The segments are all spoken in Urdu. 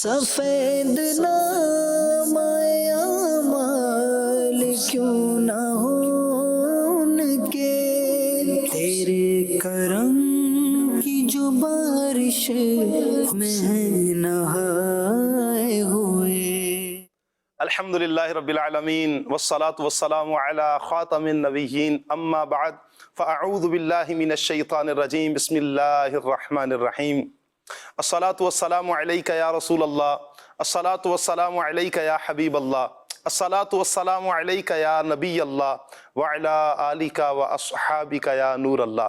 سفید نام اعمال کیوں نہ ہو ان کے، تیرے کرم کی جو بارش میں ہے نہائے ہوئے۔ الحمدللہ رب العالمین والصلاة والسلام علی خاتم النبیین، اما بعد فاعوذ باللہ من الشیطان الرجیم، بسم اللہ الرحمن الرحیم۔ الصلاة والسلام علیک یا رسول اللہ، الصلاة والسلام علیک یا حبیب اللہ، الصلاة والسلام علیک یا نبی اللہ وعلی آلک واصحابک یا نور اللہ۔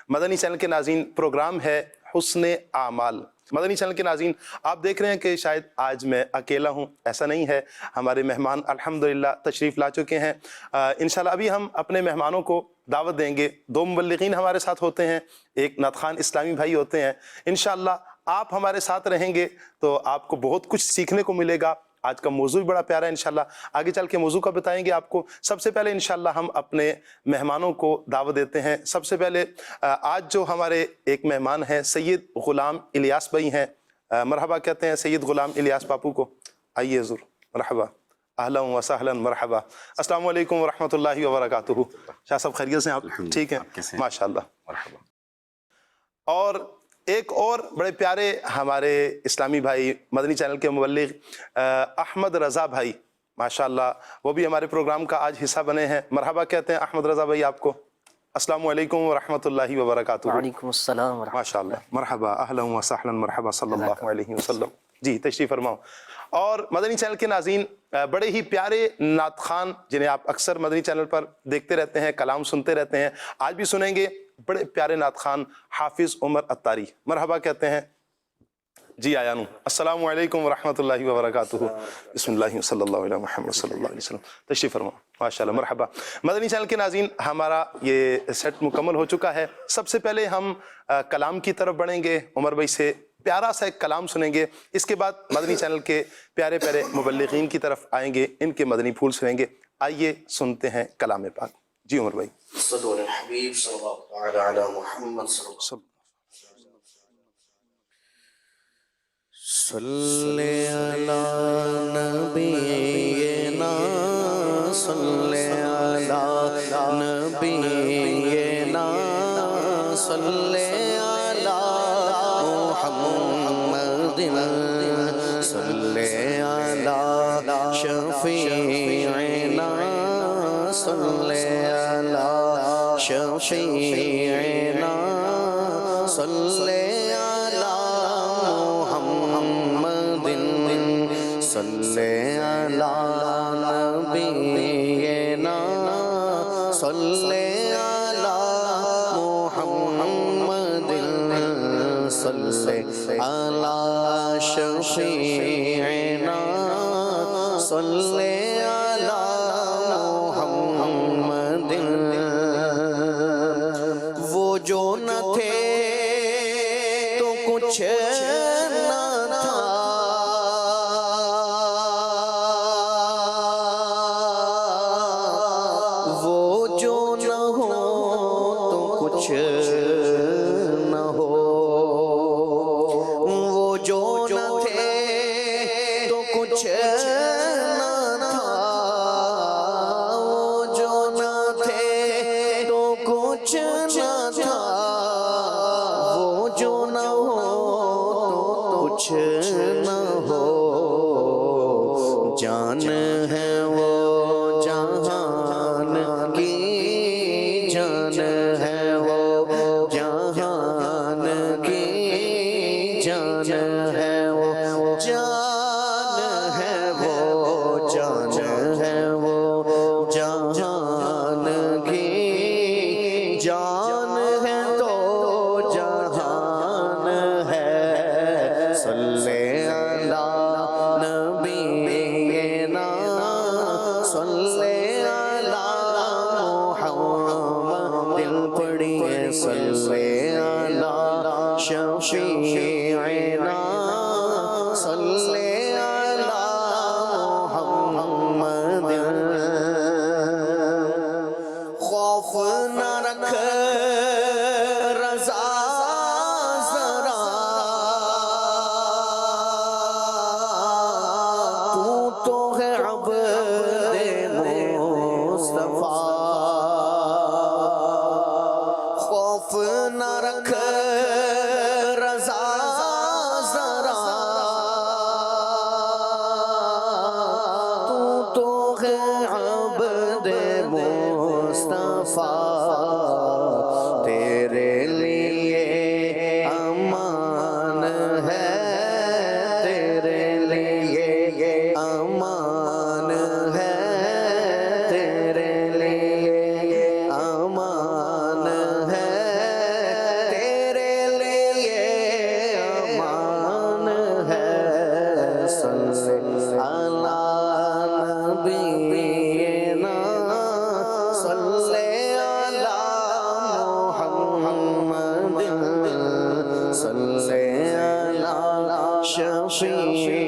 مدنی چینل کے ناظرین، پروگرام ہے حسن اعمال۔ مدنی چینل کے ناظرین، آپ دیکھ رہے ہیں کہ شاید آج میں اکیلا ہوں، ایسا نہیں ہے، ہمارے مہمان الحمدللہ تشریف لا چکے ہیں۔ انشاءاللہ ابھی ہم اپنے مہمانوں کو دعوت دیں گے۔ دو مبلغین ہمارے ساتھ ہوتے ہیں، ایک نعت خوان اسلامی بھائی ہوتے ہیں۔ انشاءاللہ آپ ہمارے ساتھ رہیں گے تو آپ کو بہت کچھ سیکھنے کو ملے گا۔ آج کا موضوع بھی بڑا پیارا ہے، انشاءاللہ آگے چل کے موضوع کا بتائیں گے آپ کو۔ سب سے پہلے انشاءاللہ ہم اپنے مہمانوں کو دعوت دیتے ہیں۔ سب سے پہلے آج جو ہمارے ایک مہمان ہیں سید غلام الیاس بھائی ہیں، مرحبا کہتے ہیں سید غلام الیاس باپو کو۔ آئیے حضور، مرحبا، اہلا و سہلا، مرحبا۔ السلام علیکم ورحمۃ اللہ وبرکاتہ۔ شاہ صاحب خیریت سے آپ؟ ٹھیک ہیں ماشاءاللہ، مرحبا۔ اور ایک اور بڑے پیارے ہمارے اسلامی بھائی، مدنی چینل کے مبلغ احمد رضا بھائی، ماشاءاللہ وہ بھی ہمارے پروگرام کا آج حصہ بنے ہیں۔ مرحبا کہتے ہیں احمد رضا بھائی آپ کو۔ السلام علیکم ورحمۃ اللہ وبرکاتہ۔ وعلیکم السلام ورحمۃ ماشاء اللہ، مرحبا، اہلا و سہلا، مرحبا، صلی اللہ علیہ وسلم۔ جی تشریف فرماؤ۔ اور مدنی چینل کے ناظرین، بڑے ہی پیارے نعت خوان جنہیں آپ اکثر مدنی چینل پر دیکھتے رہتے ہیں، کلام سنتے رہتے ہیں، آج بھی سنیں گے، بڑے پیارے نعت خوان حافظ عمر اتاری، مرحبا کہتے ہیں۔ جی آیانو، السلام علیکم ورحمۃ اللہ وبرکاتہ۔ بسم اللہ صلی اللہ علیہ محمد صلی اللہ علیہ وسلم، تشریف فرماؤ، ماشاء اللہ، مرحبا۔ مدنی چینل کے ناظرین، ہمارا یہ سیٹ مکمل ہو چکا ہے۔ سب سے پہلے ہم کلام کی طرف بڑھیں گے، عمر بھائی سے پیارا سا ایک کلام سنیں گے، اس کے بعد مدنی چینل کے پیارے پیارے مبلغین کی طرف آئیں گے، ان کے مدنی پھول سنیں گے۔ آئیے سنتے ہیں کلام پاک۔ جی عمر بھائی۔ صلو علی الحبیب صلی اللہ تعالی علی محمد صلی اللہ علیہ وسلم۔ صلی علی نبینا، صلی علی نبینا، صلی علی محمد، صلی علی شفیعنا، صلی علی شفیعنا، صلی علی محمد، صلی علی نبینا، صلی علی محمد، صلی علی شفیعنا، صلی علی محمد۔ وہ جو نہ تھے تو کچھ نہ تھا، وہ جو نہ ہو تو کچھ نہ ہو، وہ جو نہ تھے تو کچھ نہ تھا، وہ جو نہ تھے تو کچھ نہ تھا، وہ جو نہ ہو تو کچھ نہ ہو، جان ہے وہ جہان کی، جان ہے وہ جہان کی، جان ہے وہ جان ہے وہ جان ہے وہ جہان کی، جان ہے تو جہان ہے۔ صلی علی نبینا،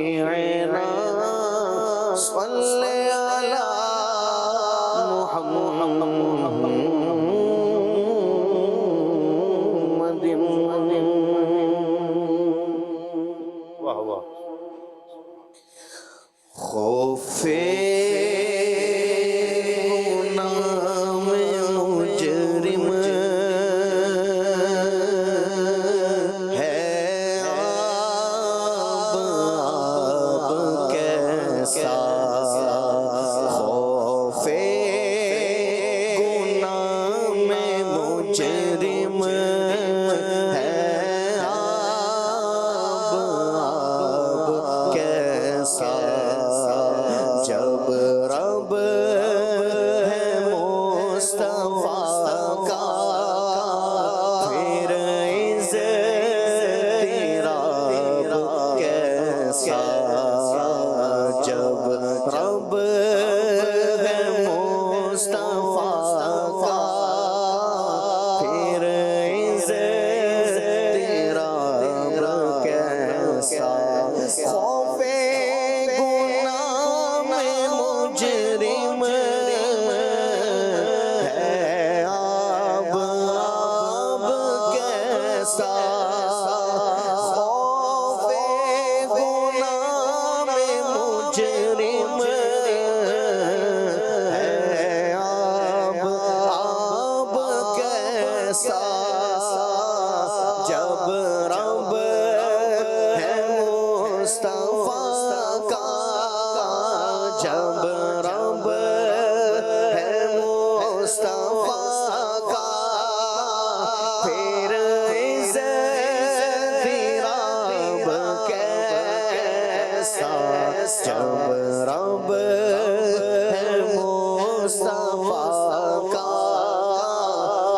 شفیعنا صلی علی محمد واہ واہ خوف نام مجرم ہے آب کیسا خوف نام مجرم ہے آب کیسا جب رب ہے مصطفیٰ کا پھر عزت رب کیسا جب رب ہے مصطفیٰ کا پھر عزت رب کیسا خوف گناہ میں مجرم ہے آب کیسا خوف گناہ میں مجرم ہے آب کیسا جب رب ہے مصطفیٰ کا جب رب ہے مصطفیٰ کا پھر عزت رب کیسا جب رب ہے مصطفیٰ کا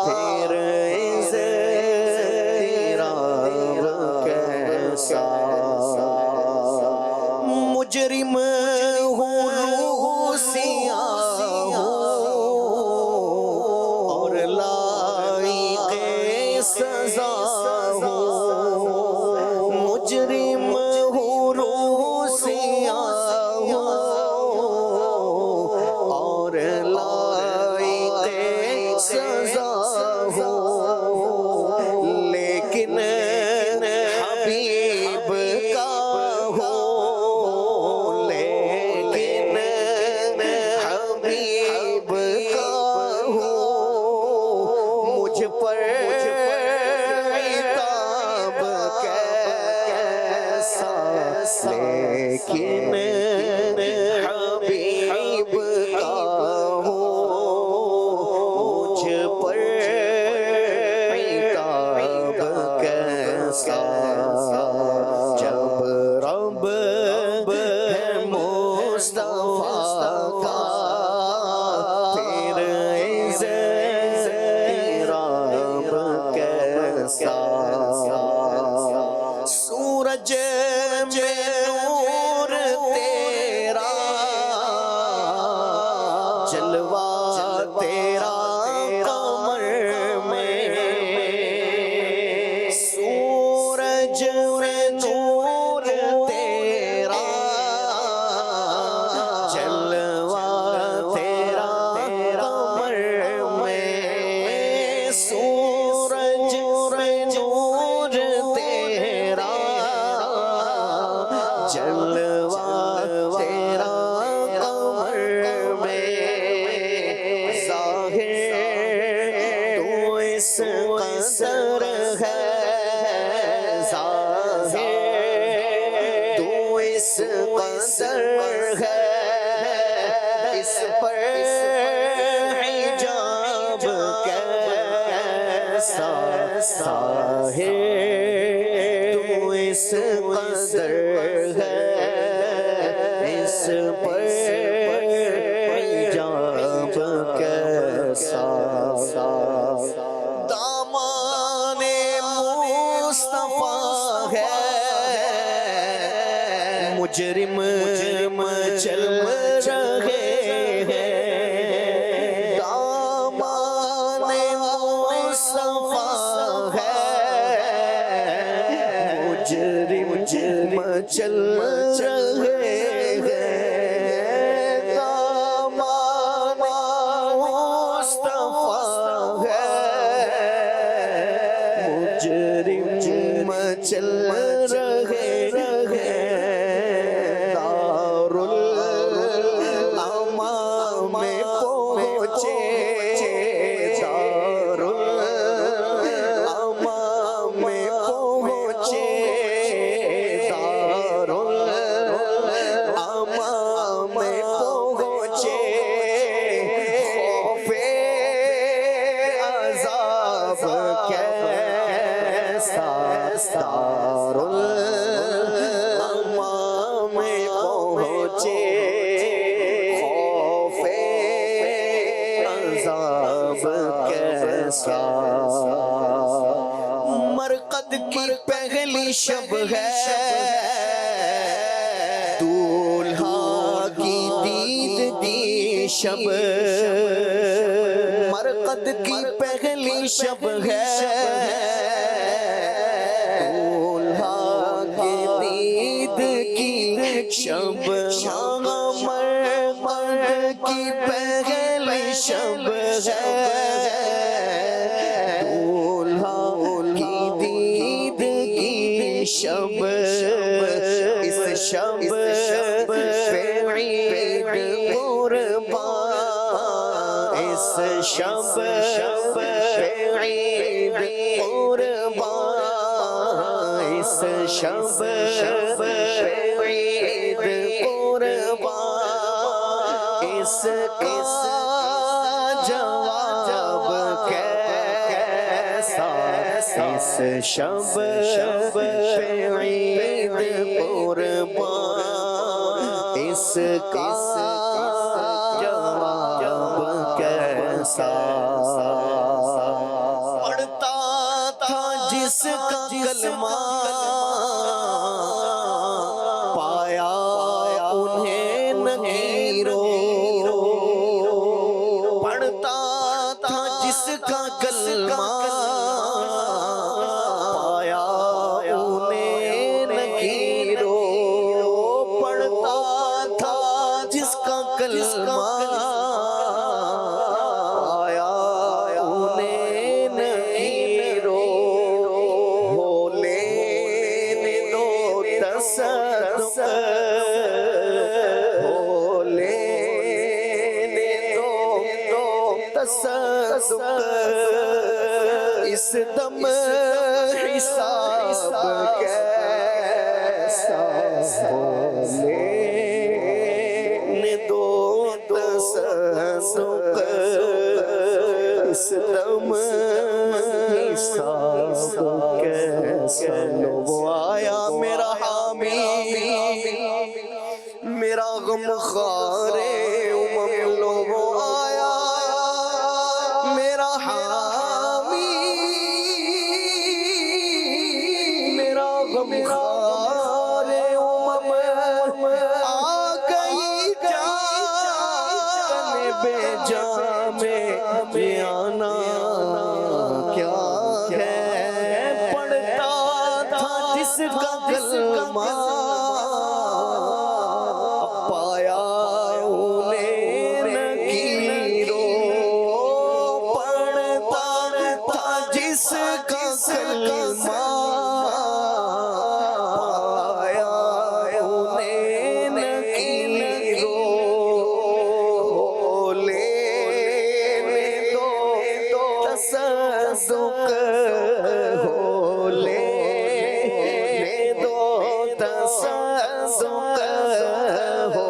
پھر عزت رب کیسا مجرم ہوں روح سیاہ اور لائق سزا ہوں مجرم ہوں روح سیاہ اور لائق سزا ہوں لیکن حبیب کا لیکن حبیب کا مجھ پر عتاب کیسا لیکن حبیب کا مجھ پر عتاب کیسا جب رب ہے مصطفیٰ کا پھر عزت رب کیسا سورج میں نور تیرا جلوہ تیرا قمر میں سورج میں نور تیرا جلوہ تیرا قمر میں سورج میں نور تیرا جلوہ تیرا قمر میں ظاہر تو اس قدر ہے ظاہر تو اس قدر ہے اس پر حجاب کیسا ظاہر تو اس قدر ہے اس پر حجاب کیسا دامان مصطفیٰ ہے مجرم چل رہے ہیں دامان مصطفیٰ ہے مجرم چل رہے شب ہے دولہا کی دید کی شب مرقد کی پہلی شب ہے دولہا کی دید کی شب مرقد کی پہلی شب ہے شب اس شب پہ عید قربان اس شب پہ عید قربان اس شب پہ عید قربان اس کا جواب کیسا اس شب پہ عید قربان اس کا جواب کیسا پڑھتا تھا جس کا کلمہ پایا انہیں نکیرو پڑھتا تھا جس کا کلمہ اس دم حساب کیسا لینے دو تصدق اس دم حساب کیسا وہ آیا میرا حامی میرا غم خوار امم لو وہ آیا میرا حامی میرا غم خوار امم آ گئی جان بے جان میں آنا کیا ہے پڑھتا تھا جس کا کلمہ پایا انہیں نکیرو پڑھتا تھا جس کا کلمہ پایا انہیں نکیرو لینے دو تصدق ہو لینے دو تصدق ہو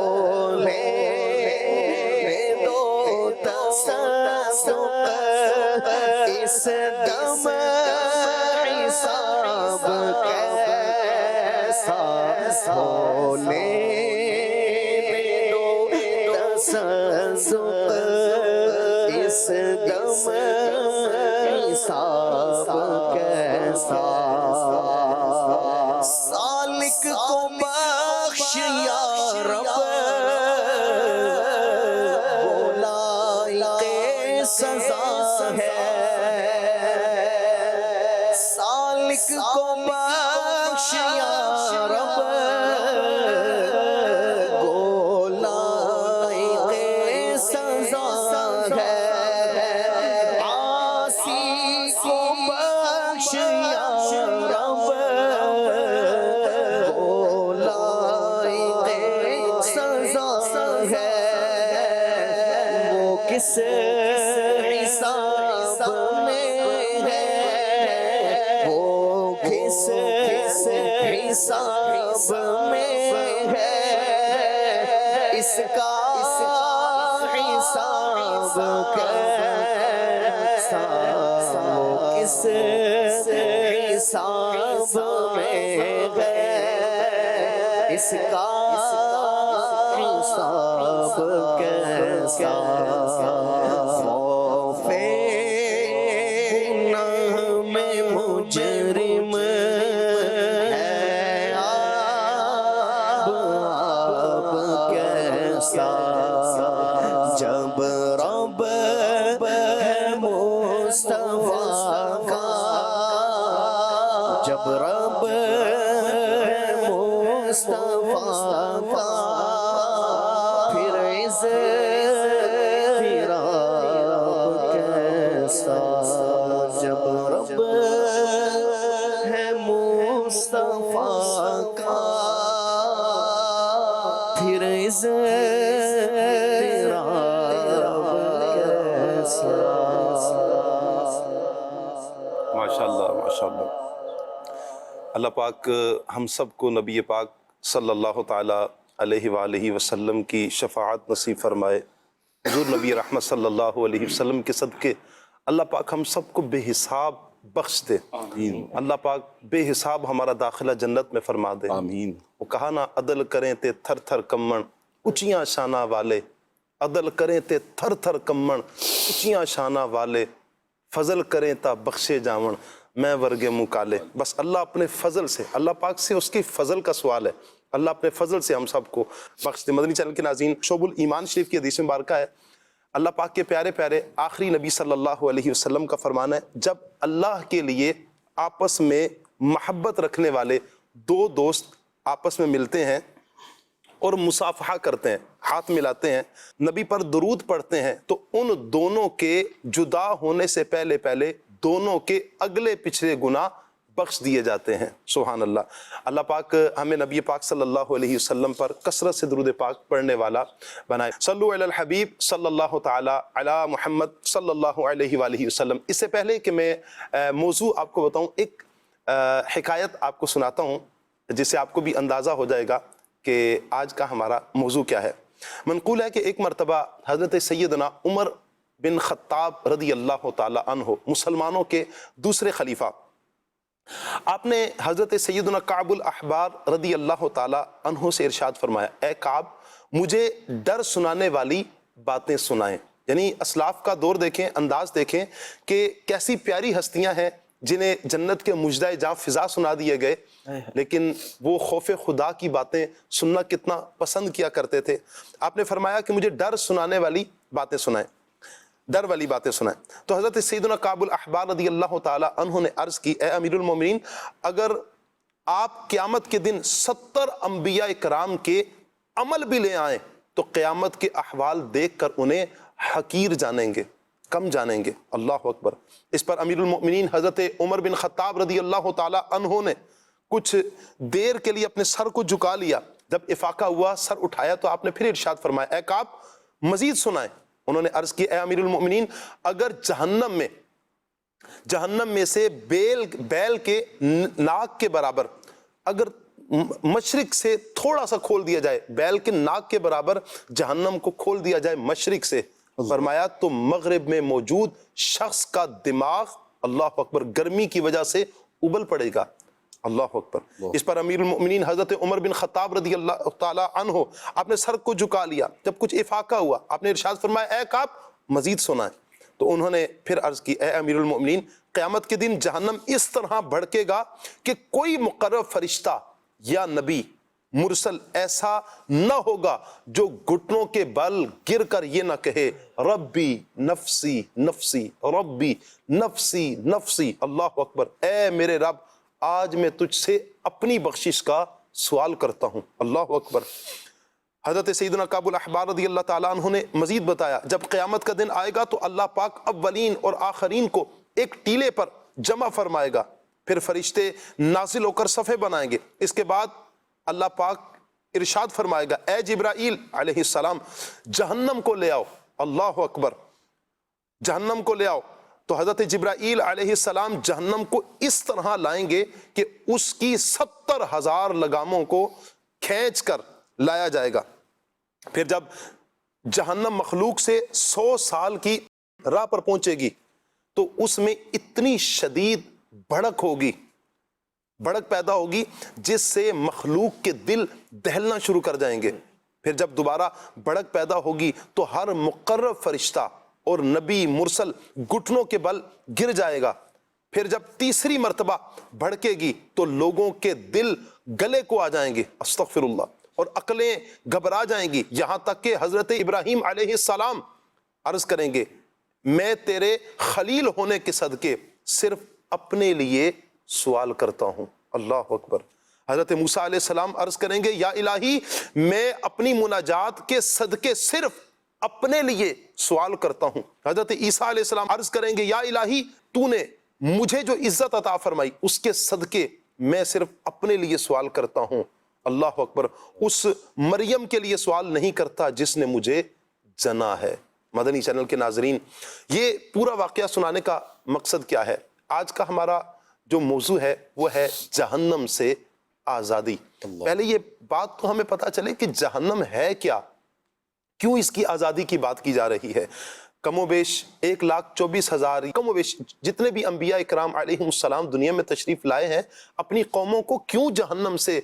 لینے دو تصدق اس دم حساب کیسا ہو لینے دو تصدق اس دم حساب کیسا سالک کو بخش یا رب لائق سزا ہے سالک کو بخش یا رب لائق سزا ہے عاصی کو بخش یا رب لائق سزا ہے وہ کس حساب میں ہے وہ کس حساب میں ہے اس کا حساب کیسا وہ کس حساب میں ہے اس کا حساب کیسا خوف گناہ میں مجرم ہے کا پھر اضطراب کیسا جب رب ہے مصطفیٰ کا پھر اضطراب کیسا. ماشاءاللہ ماشاءاللہ. اللہ پاک ہم سب کو نبی پاک صلی اللہ تعالی علیہ وآلہ وسلم کی شفاعت نصیب فرمائے. حضور نبی رحمت صلی اللہ علیہ وسلم کے صدقے اللہ پاک ہم سب کو بے حساب بخش دے. اللہ پاک بے حساب ہمارا داخلہ جنت میں فرما دے. آمین. وہ کہا نا عدل کریں تے تھر تھر کمن اچیاں شانہ والے، عدل کریں تے تھر تھر کمن اچیاں شانہ والے، فضل کریں تا بخشے جاون میں ورگے مکالے. بس اللہ اپنے فضل سے، اللہ پاک سے اس کی فضل کا سوال ہے، اللہ اپنے فضل سے ہم سب کو بخش دے. مدنی چینل کے ناظرین، شعب الایمان شریف کی حدیث مبارکہ ہے، اللہ پاک کے پیارے پیارے آخری نبی صلی اللہ علیہ وسلم کا فرمان ہے، جب اللہ کے لیے آپس میں محبت رکھنے والے دو دوست آپس میں ملتے ہیں اور مصافحہ کرتے ہیں، ہاتھ ملاتے ہیں، نبی پر درود پڑھتے ہیں، تو ان دونوں کے جدا ہونے سے پہلے پہلے دونوں کے اگلے پچھلے گناہ بخش دیے جاتے ہیں. سبحان اللہ. اللہ پاک ہمیں نبی پاک صلی اللہ علیہ وسلم پر کثرت سے درود پاک پڑھنے والا بنائے. صلو علی الحبیب صلی اللہ تعالی علی محمد صلی اللہ علیہ وآلہ وسلم. اس سے پہلے کہ میں موضوع آپ کو بتاؤں، ایک حکایت آپ کو سناتا ہوں جس سے آپ کو بھی اندازہ ہو جائے گا کہ آج کا ہمارا موضوع کیا ہے. منقول ہے کہ ایک مرتبہ حضرت سیدنا عمر بن خطاب رضی اللہ تعالی عنہ، مسلمانوں کے دوسرے خلیفہ، آپ نے حضرت سیدنا کعب الاحبار رضی اللہ تعالی عنہ سے ارشاد فرمایا، اے کعب مجھے ڈر سنانے والی باتیں سنائیں. یعنی اسلاف کا دور دیکھیں، انداز دیکھیں کہ کیسی پیاری ہستیاں ہیں جنہیں جنت کے مژدہ جاں فضا سنا دیے گئے، لیکن وہ خوف خدا کی باتیں سننا کتنا پسند کیا کرتے تھے. آپ نے فرمایا کہ مجھے ڈر سنانے والی باتیں سنائیں، ڈر والی باتیں سنائیں. تو حضرت سیدنا کعب الاحبار رضی اللہ تعالی عنہ نے عرض کی، اے امیر المومنین، اگر آپ قیامت کے دن 70 انبیاء کرام کے عمل بھی لے آئیں تو قیامت کے احوال دیکھ کر انہیں حقیر جانیں گے، کم جانیں گے. اللہ اکبر. اس پر امیر المؤمنین حضرت عمر بن خطاب رضی اللہ تعالی عنہ نے کچھ دیر کے لیے اپنے سر کو جھکا لیا. جب افاقہ ہوا، سر اٹھایا تو آپ نے پھر ارشاد فرمایا، اے کعب مزید سنائیں. انہوں نے عرض کی، اے امیر المؤمنین، اگر جہنم میں سے بیل کے ناک کے برابر اگر مشرق سے تھوڑا سا کھول دیا جائے، بیل کے ناک کے برابر جہنم کو کھول دیا جائے مشرق سے، فرمایا تو مغرب میں موجود شخص کا دماغ، اللہ اکبر، گرمی کی وجہ سے ابل پڑے گا. اللہ اکبر. اس پر امیر المؤمنین حضرت عمر بن خطاب رضی اللہ تعالی عنہ، آپ نے سر کو جھکا لیا. جب کچھ افاقہ ہوا، آپ نے ارشاد فرمایا، اے کعب مزید سنائیں. تو انہوں نے پھر عرض کی، اے امیر المؤمنین، قیامت کے دن جہنم اس طرح بھڑکے گا کہ کوئی مقرب فرشتہ یا نبی مرسل ایسا نہ ہوگا جو گھٹنوں کے بل گر کر یہ نہ کہے، ربی نفسی نفسی، ربی نفسی نفسی. اللہ اکبر. اے میرے رب، آج میں تجھ سے اپنی بخشش کا سوال کرتا ہوں. اللہ اکبر. حضرت سیدنا کعب الاحبار رضی اللہ تعالیٰ عنہ نے مزید بتایا، جب قیامت کا دن آئے گا تو اللہ پاک اولین اور آخرین کو ایک ٹیلے پر جمع فرمائے گا، پھر فرشتے نازل ہو کر صفے بنائیں گے. اس کے بعد اللہ پاک ارشاد فرمائے گا، اے جبرائیل علیہ السلام جہنم کو لے آؤ. اللہ اکبر. جہنم کو لے آؤ. تو حضرت جبرائیل علیہ السلام جہنم کو اس طرح لائیں گے کہ اس کی 70,000 لگاموں کو کھینچ کر لایا جائے گا. پھر جب جہنم مخلوق سے 100 سال کی راہ پر پہنچے گی تو اس میں اتنی شدید بھڑک ہوگی، بھڑک پیدا ہوگی جس سے مخلوق کے دل دہلنا شروع کر جائیں گے. پھر جب دوبارہ بھڑک پیدا ہوگی تو ہر مقرب فرشتہ اور نبی مرسل گھٹنوں کے بل گر جائے گا. پھر جب تیسری مرتبہ بھڑکے گی تو لوگوں کے دل گلے کو آ جائیں گے، استغفر اللہ، اور عقلیں گھبرا جائیں گی، یہاں تک کہ حضرت ابراہیم علیہ السلام عرض کریں گے، میں تیرے خلیل ہونے کے صدقے صرف اپنے لیے سوال کرتا ہوں. اللہ اکبر. حضرت موسیٰ علیہ السلام عرض کریں گے یا الہی میں اپنی مناجات کے صدقے صرف اپنے لیے سوال کرتا ہوں۔ حضرت عیسیٰ علیہ السلام عرض کریں گے یا الہی تو نے مجھے جو عزت عطا فرمائی اس کے صدقے میں صرف اپنے لیے سوال کرتا ہوں۔ اللہ اکبر، اس مریم کے لیے سوال نہیں کرتا جس نے مجھے جنا ہے۔ مدنی چینل کے ناظرین، یہ پورا واقعہ سنانے کا مقصد کیا ہے؟ آج کا ہمارا جو موضوع ہے وہ ہے جہنم سے آزادی۔ پہلے یہ بات تو ہمیں پتہ چلے کہ جہنم ہے کیا، کیوں اس کی آزادی کی بات کی جا رہی ہے۔ کم و بیش 1,24,000 کم و بیش جتنے بھی انبیاء اکرام علیہم السلام دنیا میں تشریف لائے ہیں، اپنی قوموں کو کیوں جہنم سے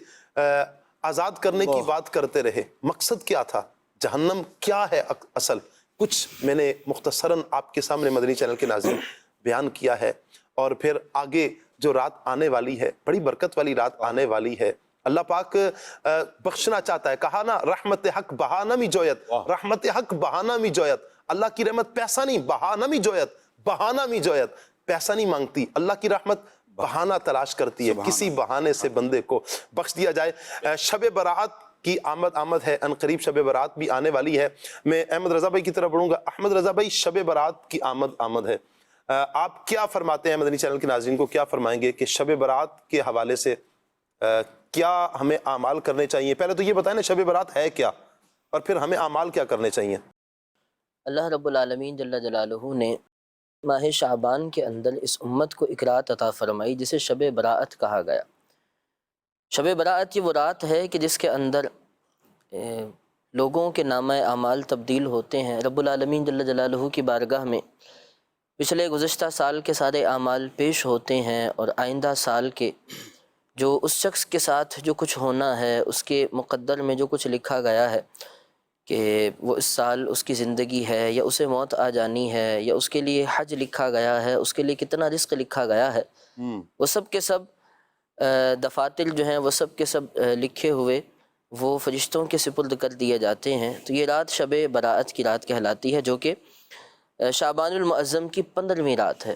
آزاد کرنے کی بات کرتے رہے؟ مقصد کیا تھا؟ جہنم کیا ہے اصل؟ کچھ میں نے مختصراً آپ کے سامنے مدنی چینل کے ناظرین بیان کیا ہے، اور پھر آگے جو رات آنے والی ہے، بڑی برکت والی رات آنے والی ہے، اللہ پاک بخشنا چاہتا ہے۔ کہا نا رحمت حق بہانہ می جویت، رحمت حق بہانہ می جویت۔ اللہ کی رحمت پیسہ نہیں، بہانہ می جویت، بہانہ می جویت، پیسہ نہیں مانگتی۔ اللہ کی رحمت بہانہ تلاش کرتی ہے، کسی بہانے سے بندے کو بخش دیا جائے۔ شب برات کی آمد ہے، ان قریب شب برات بھی آنے والی ہے۔ میں احمد رضا بھائی کی طرف بڑھوں گا۔ احمد رضا بھائی، شب برات کی آمد ہے، آپ کیا فرماتے ہیں؟ مدنی چینل کے ناظرین کو کیا فرمائیں گے کہ شب برات کے حوالے سے کیا ہمیں اعمال کرنے چاہیے؟ پہلے تو یہ بتائیں نا شب برات ہے کیا، اور پھر ہمیں اعمال کیا کرنے چاہیے؟ اللہ رب العالمین جل جلالہ نے ماہ شعبان کے اندر اس امت کو ایک رات عطا فرمائی جسے شب براءت کہا گیا۔ شب براءت یہ وہ رات ہے کہ جس کے اندر لوگوں کے نامہ اعمال تبدیل ہوتے ہیں۔ رب العالمین جل جلالہ کی بارگاہ میں پچھلے گزشتہ سال کے سارے اعمال پیش ہوتے ہیں، اور آئندہ سال کے جو اس شخص کے ساتھ جو کچھ ہونا ہے، اس کے مقدر میں جو کچھ لکھا گیا ہے کہ وہ اس سال اس کی زندگی ہے، یا اسے موت آ جانی ہے، یا اس کے لیے حج لکھا گیا ہے، اس کے لیے کتنا رزق لکھا گیا ہے، وہ سب کے سب دفاتر جو ہیں وہ سب کے سب لکھے ہوئے وہ فرشتوں کے سپرد کر دیے جاتے ہیں۔ تو یہ رات شب براءت کی رات کہلاتی ہے، جو کہ شعبان المعظم کی 15ویں رات ہے۔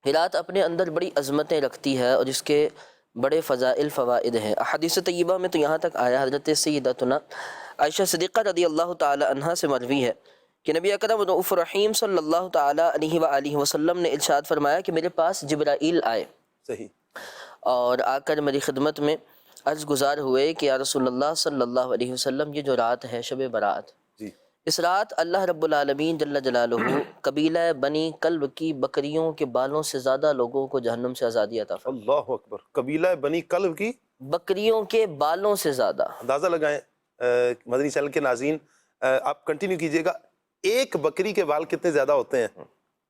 یہ رات اپنے اندر بڑی عظمتیں رکھتی ہے اور اس کے بڑے فضائل فوائد ہیں۔ احادیث طیبہ میں تو یہاں تک آیا، حضرت سیدتنا عائشہ صدیقہ رضی اللہ تعالی عنہا سے مروی ہے کہ نبی اکرم رؤوف رحیم صلی اللہ تعالی علیہ وآلہ وسلم نے ارشاد فرمایا کہ میرے پاس جبرائیل آئے، صحیح، اور آ کر میری خدمت میں عرض گزار ہوئے کہ یا رسول اللہ صلی اللہ علیہ وسلم، یہ جو رات ہے شب براءت، جی، اس رات اللہ رب العالمین جل جلالہ قبیلہ بنی کلب کی بکریوں کے بالوں سے زیادہ لوگوں کو جہنم سے آزادی عطا فرمائے۔ اللہ اکبر، قبیلہ بنی کلب کی بکریوں کے بالوں سے زیادہ۔ اندازہ لگائیں مدنی چینل کے ناظرین، آپ کنٹینیو کیجئے گا، ایک بکری کے بال کتنے زیادہ ہوتے ہیں؟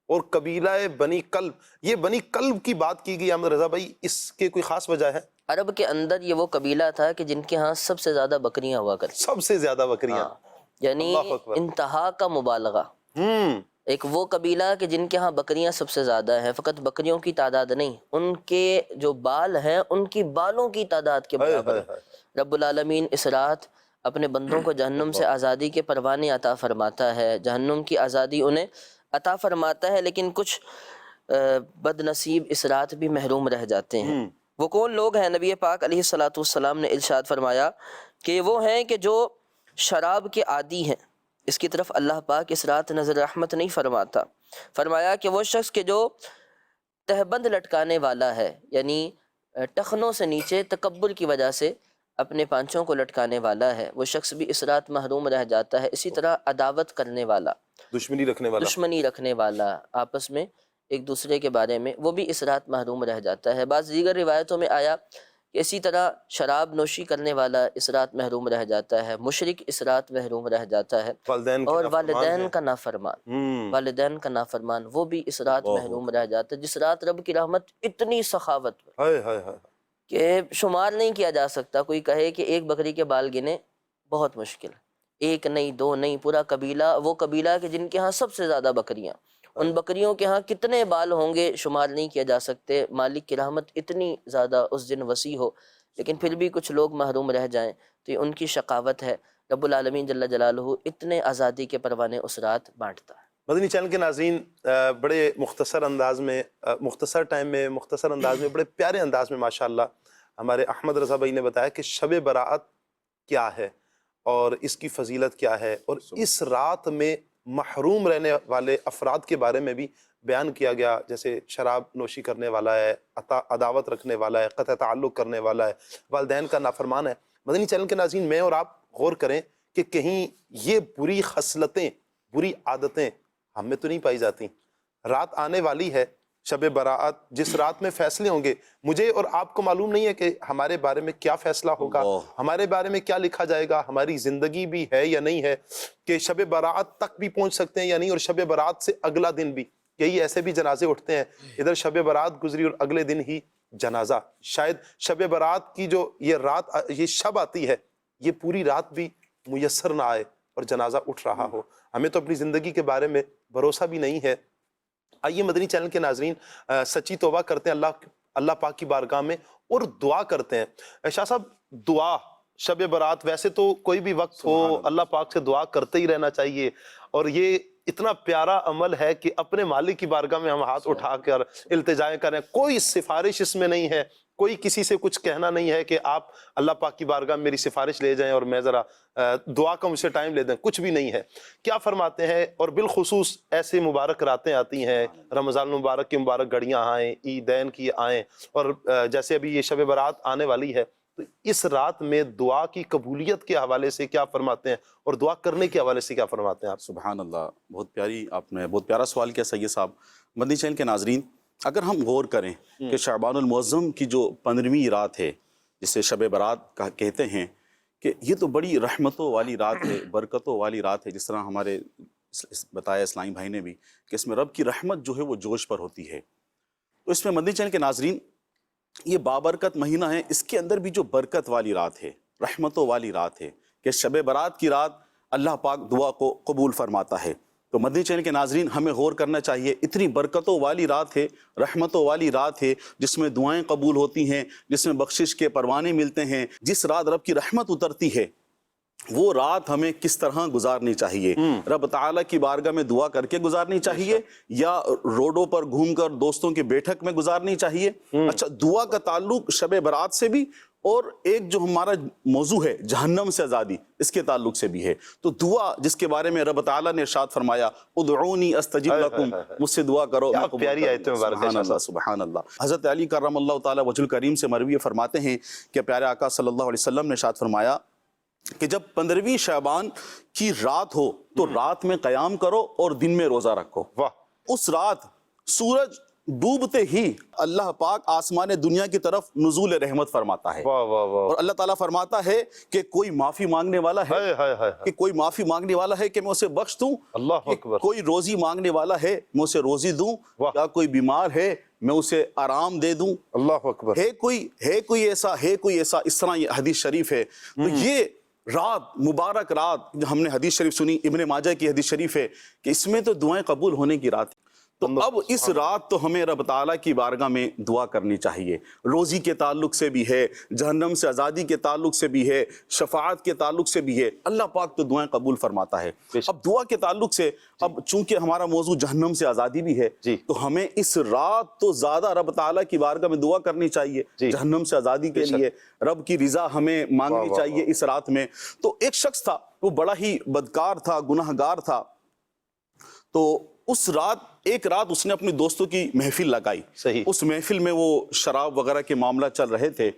اور قبیلہ بنی کلب، یہ بنی کلب کی بات کی گئی احمد رضا بھائی، اس کے کوئی خاص وجہ ہے؟ عرب کے اندر یہ وہ قبیلہ تھا کہ جن کے ہاں سب سے زیادہ بکریاں ہوا کرتی، سب سے زیادہ بکریاں، یعنی اللہ اکبر، انتہا کا مبالغہ۔ ایک وہ قبیلہ کہ جن کے ہاں بکریاں سب سے زیادہ ہیں، فقط بکریوں کی تعداد نہیں، ان کے جو بال ہیں ان کی بالوں کی تعداد کے برابر ہے۔ رب العالمین اس رات اپنے بندوں کو جہنم سے آزادی کے پروانے عطا فرماتا ہے، جہنم کی آزادی انہیں عطا فرماتا ہے، لیکن کچھ بد نصیب اس رات بھی محروم رہ جاتے ہیں۔ وہ کون لوگ ہیں؟ نبی پاک علیہ الصلاۃ والسلام نے ارشاد فرمایا کہ وہ ہیں کہ جو شراب کے عادی ہیں، اس کی طرف اللہ پاک اس رات نظر رحمت نہیں فرماتا۔ فرمایا کہ وہ شخص کہ جو تہبند لٹکانے والا ہے، یعنی ٹخنوں سے نیچے تکبر کی وجہ سے اپنے پانچوں کو لٹکانے والا ہے، وہ شخص بھی اس رات محروم رہ جاتا ہے۔ اسی طرح عداوت کرنے والا، دشمنی رکھنے والا، آپس میں ایک دوسرے کے بارے میں، وہ بھی اس رات محروم رہ جاتا ہے۔ بعض دیگر روایتوں میں آیا کہ اسی طرح شراب نوشی کرنے والا اس رات محروم رہ جاتا ہے، مشرک اس رات محروم رہ جاتا ہے، اور والدین کا نافرمان وہ بھی اس رات محروم رہ جاتا ہے، جس رات رب کی رحمت اتنی سخاوت کہ شمار نہیں کیا جا سکتا۔ کوئی کہے کہ ایک بکری کے بال گنے، بہت مشکل، ایک نہیں، دو نہیں، پورا قبیلہ، وہ قبیلہ کہ جن کے ہاں سب سے زیادہ بکریاں، ان بکریوں کے ہاں کتنے بال ہوں گے شمار نہیں کیا جا سکتے۔ مالک کی رحمت اتنی زیادہ اس دن وسیع ہو، لیکن پھر بھی کچھ لوگ محروم رہ جائیں تو یہ ان کی شقاوت ہے۔ رب العالمین جل جلالہ اتنے آزادی کے پروانے اس رات بانٹتا ہے۔ مدنی چینل کے ناظرین، بڑے مختصر انداز میں، مختصر ٹائم میں، مختصر انداز میں، بڑے پیارے انداز میں ماشاءاللہ ہمارے احمد رضا بھائی نے بتایا کہ شب برات کیا ہے اور اس کی فضیلت کیا ہے، اور اس رات میں محروم رہنے والے افراد کے بارے میں بھی بیان کیا گیا، جیسے شراب نوشی کرنے والا ہے، عداوت رکھنے والا ہے، قطع تعلق کرنے والا ہے، والدین کا نافرمان ہے۔ مدنی چینل کے ناظرین، میں اور آپ غور کریں کہ کہیں یہ بری خصلتیں، بری عادتیں ہم میں تو نہیں پائی جاتی۔ رات آنے والی ہے، شب برات، جس رات میں فیصلے ہوں گے۔ مجھے اور آپ کو معلوم نہیں ہے کہ ہمارے بارے میں کیا فیصلہ ہوگا، ہمارے بارے میں کیا لکھا جائے گا، ہماری زندگی بھی ہے یا نہیں ہے، کہ شب برات تک بھی پہنچ سکتے ہیں یا نہیں، اور شب برات سے اگلا دن بھی۔ یہی ایسے بھی جنازے اٹھتے ہیں، ادھر شب برات گزری اور اگلے دن ہی جنازہ۔ شاید شب برات کی جو یہ رات، یہ شب آتی ہے، یہ پوری رات بھی میسر نہ آئے اور جنازہ اٹھ رہا ہو۔ ہمیں تو اپنی زندگی کے بارے میں بھروسہ بھی نہیں ہے۔ آئیے مدنی چینل کے ناظرین سچی توبہ کرتے ہیں اللہ پاک کی بارگاہ میں اور دعا کرتے ہیں۔ شاہ صاحب، دعا شب برات، ویسے تو کوئی بھی وقت ہو اللہ پاک سے دعا کرتے ہی رہنا چاہیے، اور یہ اتنا پیارا عمل ہے کہ اپنے مالک کی بارگاہ میں ہم ہاتھ اٹھا کر التجائیں کریں، کوئی سفارش اس میں نہیں ہے، کوئی کسی سے کچھ کہنا نہیں ہے کہ آپ اللہ پاک کی بارگاہ میں میری سفارش لے جائیں اور میں ذرا دعا کا مجھ سے ٹائم لے دیں، کچھ بھی نہیں ہے۔ کیا فرماتے ہیں؟ اور بالخصوص ایسے مبارک راتیں آتی ہیں، رمضان المبارک کی مبارک گھڑیاں آئیں، عیدین کی آئیں، اور جیسے ابھی یہ شب برات آنے والی ہے، تو اس رات میں دعا کی قبولیت کے حوالے سے کیا فرماتے ہیں، اور دعا کرنے کے حوالے سے کیا فرماتے ہیں آپ؟ سبحان اللہ، بہت پیاری، آپ نے بہت پیارا سوال کیا سید صاحب۔ مدنی چینل کے ناظرین، اگر ہم غور کریں کہ شعبان المعظم کی جو 15ویں رات ہے، جسے شب برات کہتے ہیں، کہ یہ تو بڑی رحمتوں والی رات ہے، برکتوں والی رات ہے، جس طرح ہمارے بتایا اسلامی بھائی نے بھی کہ اس میں رب کی رحمت جو ہے وہ جوش پر ہوتی ہے۔ تو اس میں مدنی چینل کے ناظرین، یہ بابرکت مہینہ ہے، اس کے اندر بھی جو برکت والی رات ہے، رحمتوں والی رات ہے، کہ شب برات کی رات اللہ پاک دعا کو قبول فرماتا ہے۔ تو مدنی چینل کے ناظرین، ہمیں غور کرنا چاہیے، اتنی برکتوں والی رات ہے، رحمتوں والی رات ہے، جس میں دعائیں قبول ہوتی ہیں، جس میں بخشش کے پروانے ملتے ہیں، جس رات رب کی رحمت اترتی ہے، وہ رات ہمیں کس طرح گزارنی چاہیے؟ رب تعالیٰ کی بارگاہ میں دعا کر کے گزارنی چاہیے، یا روڈوں پر گھوم کر دوستوں کی بیٹھک میں گزارنی چاہیے؟ اچھا، دعا کا تعلق شب برات سے بھی، اور ایک جو ہمارا موضوع ہے جہنم سے آزادی، اس کے تعلق سے بھی ہے۔ تو دعا، جس کے بارے میں رب تعالیٰ نے ارشاد فرمایا، ادعونی استجب لکم، مجھ سے دعا کرو میں قبول پیاری آیت مبارکہ۔ سبحان اللہ، سبحان اللہ۔ حضرت علی کرم اللہ تعالیٰ وجہ الکریم سے مروی فرماتے ہیں کہ پیارے آقا صلی اللہ علیہ وسلم نے ارشاد فرمایا کہ جب 15ویں شعبان کی رات ہو تو رات میں قیام کرو اور دن میں روزہ رکھو۔ اس رات سورج ڈوبتے ہی اللہ پاک آسمان دنیا کی طرف نزول رحمت فرماتا ہے، اور اللہ تعالیٰ فرماتا ہے کہ کوئی معافی مانگنے والا ہے، کہ کوئی معافی مانگنے والا ہے کہ میں اسے بخش دوں، اللہ اکبر، کوئی روزی مانگنے والا ہے میں اسے روزی دوں، یا کوئی بیمار ہے میں اسے آرام دے دوں، اللہ اکبر، ہے کوئی ایسا، اس طرح یہ حدیث شریف ہے۔ تو یہ رات، مبارک رات، ہم نے حدیث شریف سنی، ابن ماجہ کی حدیث شریف ہے کہ اس میں تو دعائیں قبول ہونے کی رات ہے۔ تو اب اس رات تو ہمیں رب تعالیٰ کی بارگاہ میں دعا کرنی چاہیے، روزی کے تعلق سے بھی ہے، جہنم سے آزادی کے تعلق سے بھی ہے، شفاعت کے تعلق سے بھی ہے، اللہ پاک تو دعائیں قبول فرماتا ہے۔ اب دعا کے تعلق سے، اب چونکہ ہمارا موضوع جہنم سے آزادی بھی ہے، تو ہمیں اس رات تو زیادہ رب تعالیٰ کی بارگاہ میں دعا کرنی چاہیے جہنم سے آزادی کے لیے، رب کی رضا ہمیں مانگنی چاہیے اس رات میں۔ تو ایک شخص تھا، وہ بڑا ہی بدکار تھا، گناہ گار تھا، تو اس رات، ایک رات اس نے اپنی دوستوں کی محفل لگائی۔ اس محفل میں وہ شراب وغیرہ کے معاملہ چل رہے تھے،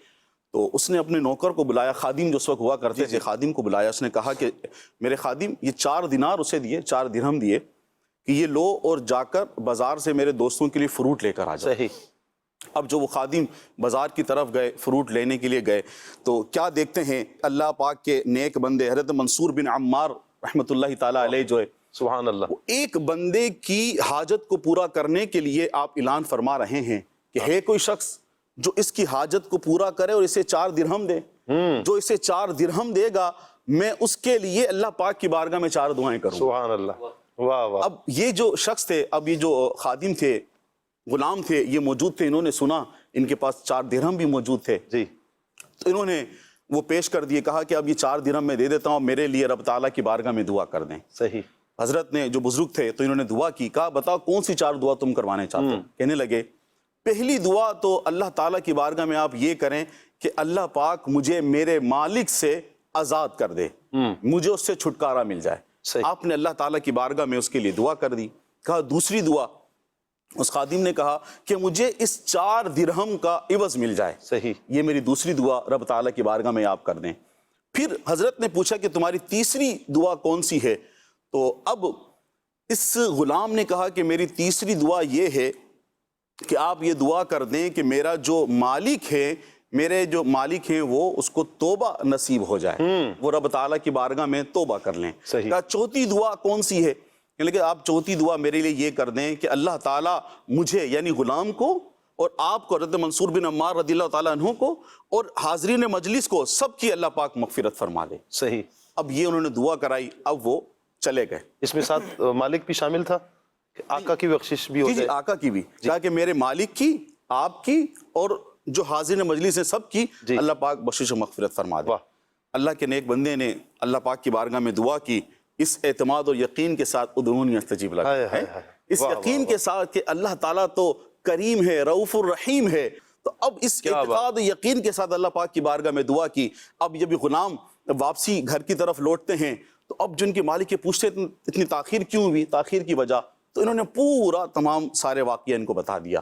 تو اس نے اپنے نوکر کو بلایا، خادم جو اس وقت ہوا کرتے تھے، خادم کو بلایا، اس نے کہا کہ میرے خادم، یہ 4 دینار اسے دیے، 4 درہم دیے کہ یہ لو اور جا کر بازار سے میرے دوستوں کے لیے فروٹ لے کر آ جاؤ۔ اب جو وہ خادم بازار کی طرف گئے، فروٹ لینے کے لیے گئے، تو کیا دیکھتے ہیں، اللہ پاک کے نیک بندے حضرت منصور بن عمار رحمۃ اللہ تعالیٰ علیہ جو ہے، سبحان اللہ، ایک بندے کی حاجت کو پورا کرنے کے لیے آپ اعلان فرما رہے ہیں کہ ہے کوئی شخص جو اس کی حاجت کو پورا کرے اور اسے 4 درہم دے، جو اسے 4 درہم دے گا میں اس کے لیے اللہ پاک کی بارگاہ میں 4 دعائیں کروں۔ سبحان اللہ، واہ واہ۔ اب یہ جو شخص تھے، اب یہ جو خادم تھے، غلام تھے، یہ موجود تھے، انہوں نے سنا ان کے پاس 4 درہم بھی موجود تھے، تو انہوں نے وہ پیش کر دیے، کہا کہ اب یہ 4 درہم میں دے دیتا ہوں، میرے لیے رب تعالیٰ کی بارگاہ میں دعا کر دیں۔ حضرت نے، جو بزرگ تھے، تو انہوں نے دعا کی، کہا بتاؤ کون سی 4 دعا تم کروانے چاہتے ہو؟ کہنے لگے پہلی دعا تو اللہ تعالیٰ کی بارگاہ میں آپ یہ کریں کہ اللہ پاک مجھے میرے مالک سے آزاد کر دے، مجھے اس سے چھٹکارا مل جائے۔ صحیح۔ آپ نے اللہ تعالیٰ کی بارگاہ میں اس کے لیے دعا کر دی۔ کہا دوسری دعا، اس خادم نے کہا کہ مجھے اس 4 درہم کا عوض مل جائے۔ صحیح۔ یہ میری دوسری دعا رب تعالیٰ کی بارگاہ میں آپ کر دیں۔ پھر حضرت نے پوچھا کہ تمہاری تیسری دعا کون سی ہے؟ تو اب اس غلام نے کہا کہ میری تیسری دعا یہ ہے کہ آپ یہ دعا کر دیں کہ میرا جو مالک ہے، میرے جو مالک ہیں وہ اس کو توبہ نصیب ہو جائے، وہ رب تعالیٰ کی بارگاہ میں توبہ کر لیں۔ صحیح۔ کہا چوتھی دعا کون سی ہے؟ لیکن آپ چوتھی دعا میرے لیے یہ کر دیں کہ اللہ تعالیٰ مجھے یعنی غلام کو اور آپ کو، حضرت منصور بن عمار رضی اللہ تعالیٰ عنہ کو اور حاضرین مجلس کو، سب کی اللہ پاک مغفرت فرما دے۔ صحیح۔ اب یہ انہوں نے دعا کرائی، اب وہ چلے گئے۔ اس میں ساتھ مالک بھی شامل تھا کہ آقا کی بخشش بھی ہو جی جائے؟ آقا کی بھی، کہا کہ میرے مالک کی، آپ کی اور جو حاضرین مجلس ہیں سب کی اللہ پاک بخشش و مغفرت فرما دے۔ اللہ کے نیک بندے نے اللہ پاک کی بارگاہ میں دعا کی اس اعتماد اور یقین کے ساتھ، ادعونی استجیب لکم، اس یقین کے ساتھ کہ اللہ تعالیٰ تو کریم ہے، رؤوف الرحیم ہے۔ تو اب اس اعتقاد و یقین کے ساتھ اللہ پاک کی بارگاہ میں دعا کی۔ اب جب یہ غلام واپسی گھر کی طرف لوٹتے ہیں تو اب جن کے مالک کے پوچھتے اتنی تاخیر کیوں ہوئی، تاخیر کی وجہ، تو انہوں نے پورا تمام سارے واقعہ ان کو بتا دیا۔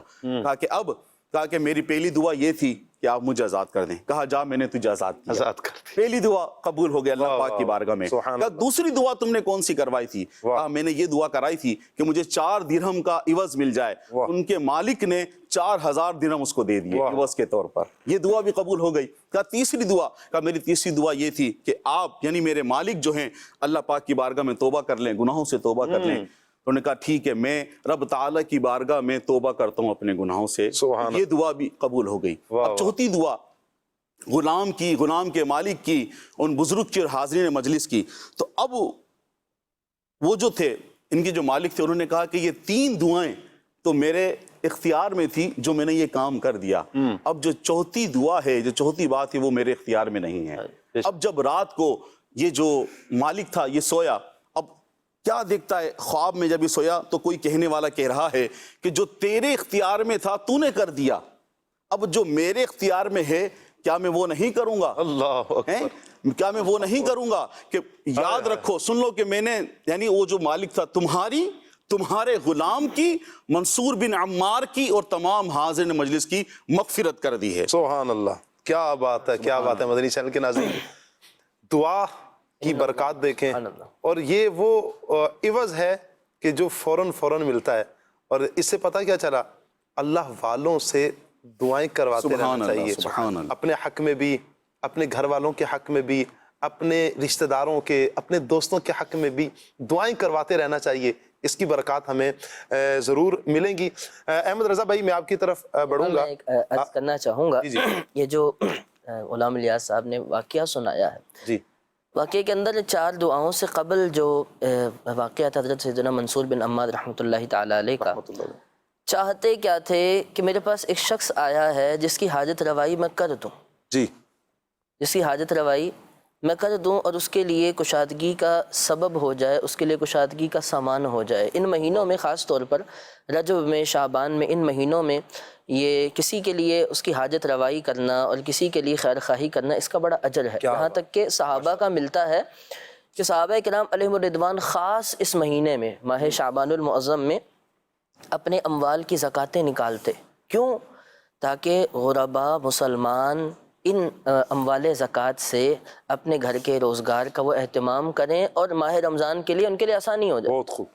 کہا کہ میری پہلی دعا یہ تھی کہ آپ مجھے آزاد کر دیں۔ کہا جا میں نے تجھے آزاد کیا، پہلی دعا قبول ہو گیا اللہ پاک کی بارگاہ میں۔ کہا دوسری دعا تم نے کون سی کروائی تھی؟ کہا میں نے یہ دعا کرائی تھی کہ مجھے 4 درہم کا عوض مل جائے۔ ان کے مالک نے 4000 درہم اس کو دے دیے عوض کے طور پر، یہ دعا بھی قبول ہو گئی۔ کہا تیسری دعا، کہا میری تیسری دعا یہ تھی کہ آپ یعنی میرے مالک جو ہیں اللہ پاک کی بارگاہ میں توبہ کر لیں، گناہوں سے توبہ کر لیں۔ انہوں نے کہا ٹھیک ہے، میں رب تعالیٰ کی بارگاہ میں توبہ کرتا ہوں اپنے گناہوں سے۔ یہ دعا بھی قبول ہو گئی۔ اب چوتھی دعا غلام کی، غلام کے مالک کی، ان بزرگ کی اور حاضرین مجلس کی۔ تو اب وہ جو تھے، ان کے جو مالک تھے، انہوں نے کہا کہ یہ 3 دعائیں تو میرے اختیار میں تھی جو میں نے یہ کام کر دیا، اب جو چوتھی دعا ہے، جو چوتھی بات ہے، وہ میرے اختیار میں نہیں ہے۔ اب جب رات کو یہ جو مالک تھا یہ سویا، اب کیا دیکھتا ہے خواب میں؟ جب یہ سویا تو کوئی کہنے والا کہہ رہا ہے کہ جو تیرے اختیار میں تھا تو نے کر دیا، اب جو میرے اختیار میں ہے کیا میں وہ نہیں کروں گا؟ اللہ اکبر، کیا میں وہ نہیں کروں گا؟ کہ یاد رکھو، سن لو کہ میں نے یعنی وہ جو مالک تھا تمہارے غلام کی، منصور بن عمار کی اور تمام حاضرین مجلس کی مغفرت کر دی ہے۔ سبحان اللہ، کیا بات ہے، کیا بات ہے۔ مدنی چینل کے ناظرین، دعا کی برکات دیکھیں، اور یہ وہ عوض ہے کہ جو فوراً ملتا ہے۔ اور اس سے پتہ کیا چلا؟ اللہ والوں سے دعائیں کرواتے رہنا چاہیے، اپنے حق میں بھی، اپنے گھر والوں کے حق میں بھی، اپنے رشتہ داروں کے، اپنے دوستوں کے حق میں بھی دعائیں کرواتے رہنا چاہیے۔ اس کی برکات ہمیں ضرور ملیں گی۔ احمد رضا بھائی، میں آپ کی طرف بڑھوں گا۔ میں ایک عرض کرنا چاہوں گا، یہ جو غلام الیاس صاحب نے واقعہ سنایا ہے، جی، واقعے کے اندر 4 دعاؤں سے قبل جو واقعہ تھا حضرت سیدنا منصور بن عمار رحمۃ اللہ تعالیٰ علیہ کا، چاہتے کیا تھے کہ میرے پاس ایک شخص آیا ہے جس کی حاجت روائی میں کر دوں، جی، جس کی حاجت روائی میں کر دوں اور اس کے لیے کشادگی کا سبب ہو جائے، اس کے لیے کشادگی کا سامان ہو جائے۔ ان مہینوں میں، خاص طور پر رجب میں، شعبان میں، ان مہینوں میں یہ کسی کے لیے اس کی حاجت روائی کرنا اور کسی کے لیے خیر خواہی کرنا، اس کا بڑا اجر ہے۔ یہاں تک کہ صحابہ کا ملتا ہے کہ صحابہ کرام علیہم الرضوان خاص اس مہینے میں، ماہ شعبان المعظم میں، اپنے اموال کی زکاتیں نکالتے۔ کیوں؟ تاکہ غربا مسلمان ان اموال زکوٰۃ سے اپنے گھر کے روزگار کا وہ اہتمام کریں اور ماہ رمضان کے لیے ان کے لیے آسانی ہو جائے۔ بہت خوب۔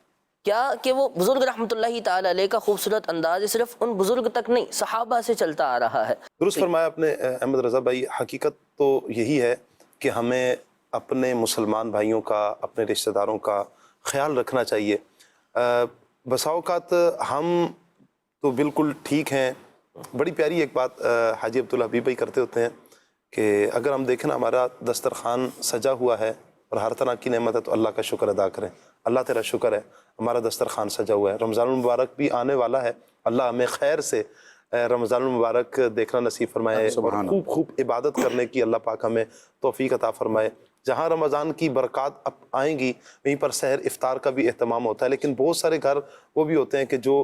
کیا کہ وہ بزرگ رحمۃ اللہ تعالی علیہ کا خوبصورت انداز صرف ان بزرگ تک نہیں، صحابہ سے چلتا آ رہا ہے۔ درست فرمایا آپ نے احمد رضا بھائی۔ حقیقت تو یہی ہے کہ ہمیں اپنے مسلمان بھائیوں کا، اپنے رشتہ داروں کا خیال رکھنا چاہیے۔ بسا اوقات ہم تو بالکل ٹھیک ہیں۔ بڑی پیاری ایک بات حاجی عبدالحبیب بھائی کرتے ہوتے ہیں کہ اگر ہم دیکھیں نا، ہمارا دسترخوان سجا ہوا ہے اور ہر طرح کی نعمت ہے تو اللہ کا شکر ادا کریں۔ اللہ تیرا شکر ہے، ہمارا دسترخوان سجا ہوا ہے، رمضان المبارک بھی آنے والا ہے، اللہ ہمیں خیر سے رمضان المبارک دیکھنا نصیب فرمائے اور خوب خوب عبادت کرنے کی اللہ پاک ہمیں توفیق عطا فرمائے۔ جہاں رمضان کی برکات اب آئیں گی، وہیں پر سحر افطار کا بھی اہتمام ہوتا ہے، لیکن بہت سارے گھر وہ بھی ہوتے ہیں کہ جو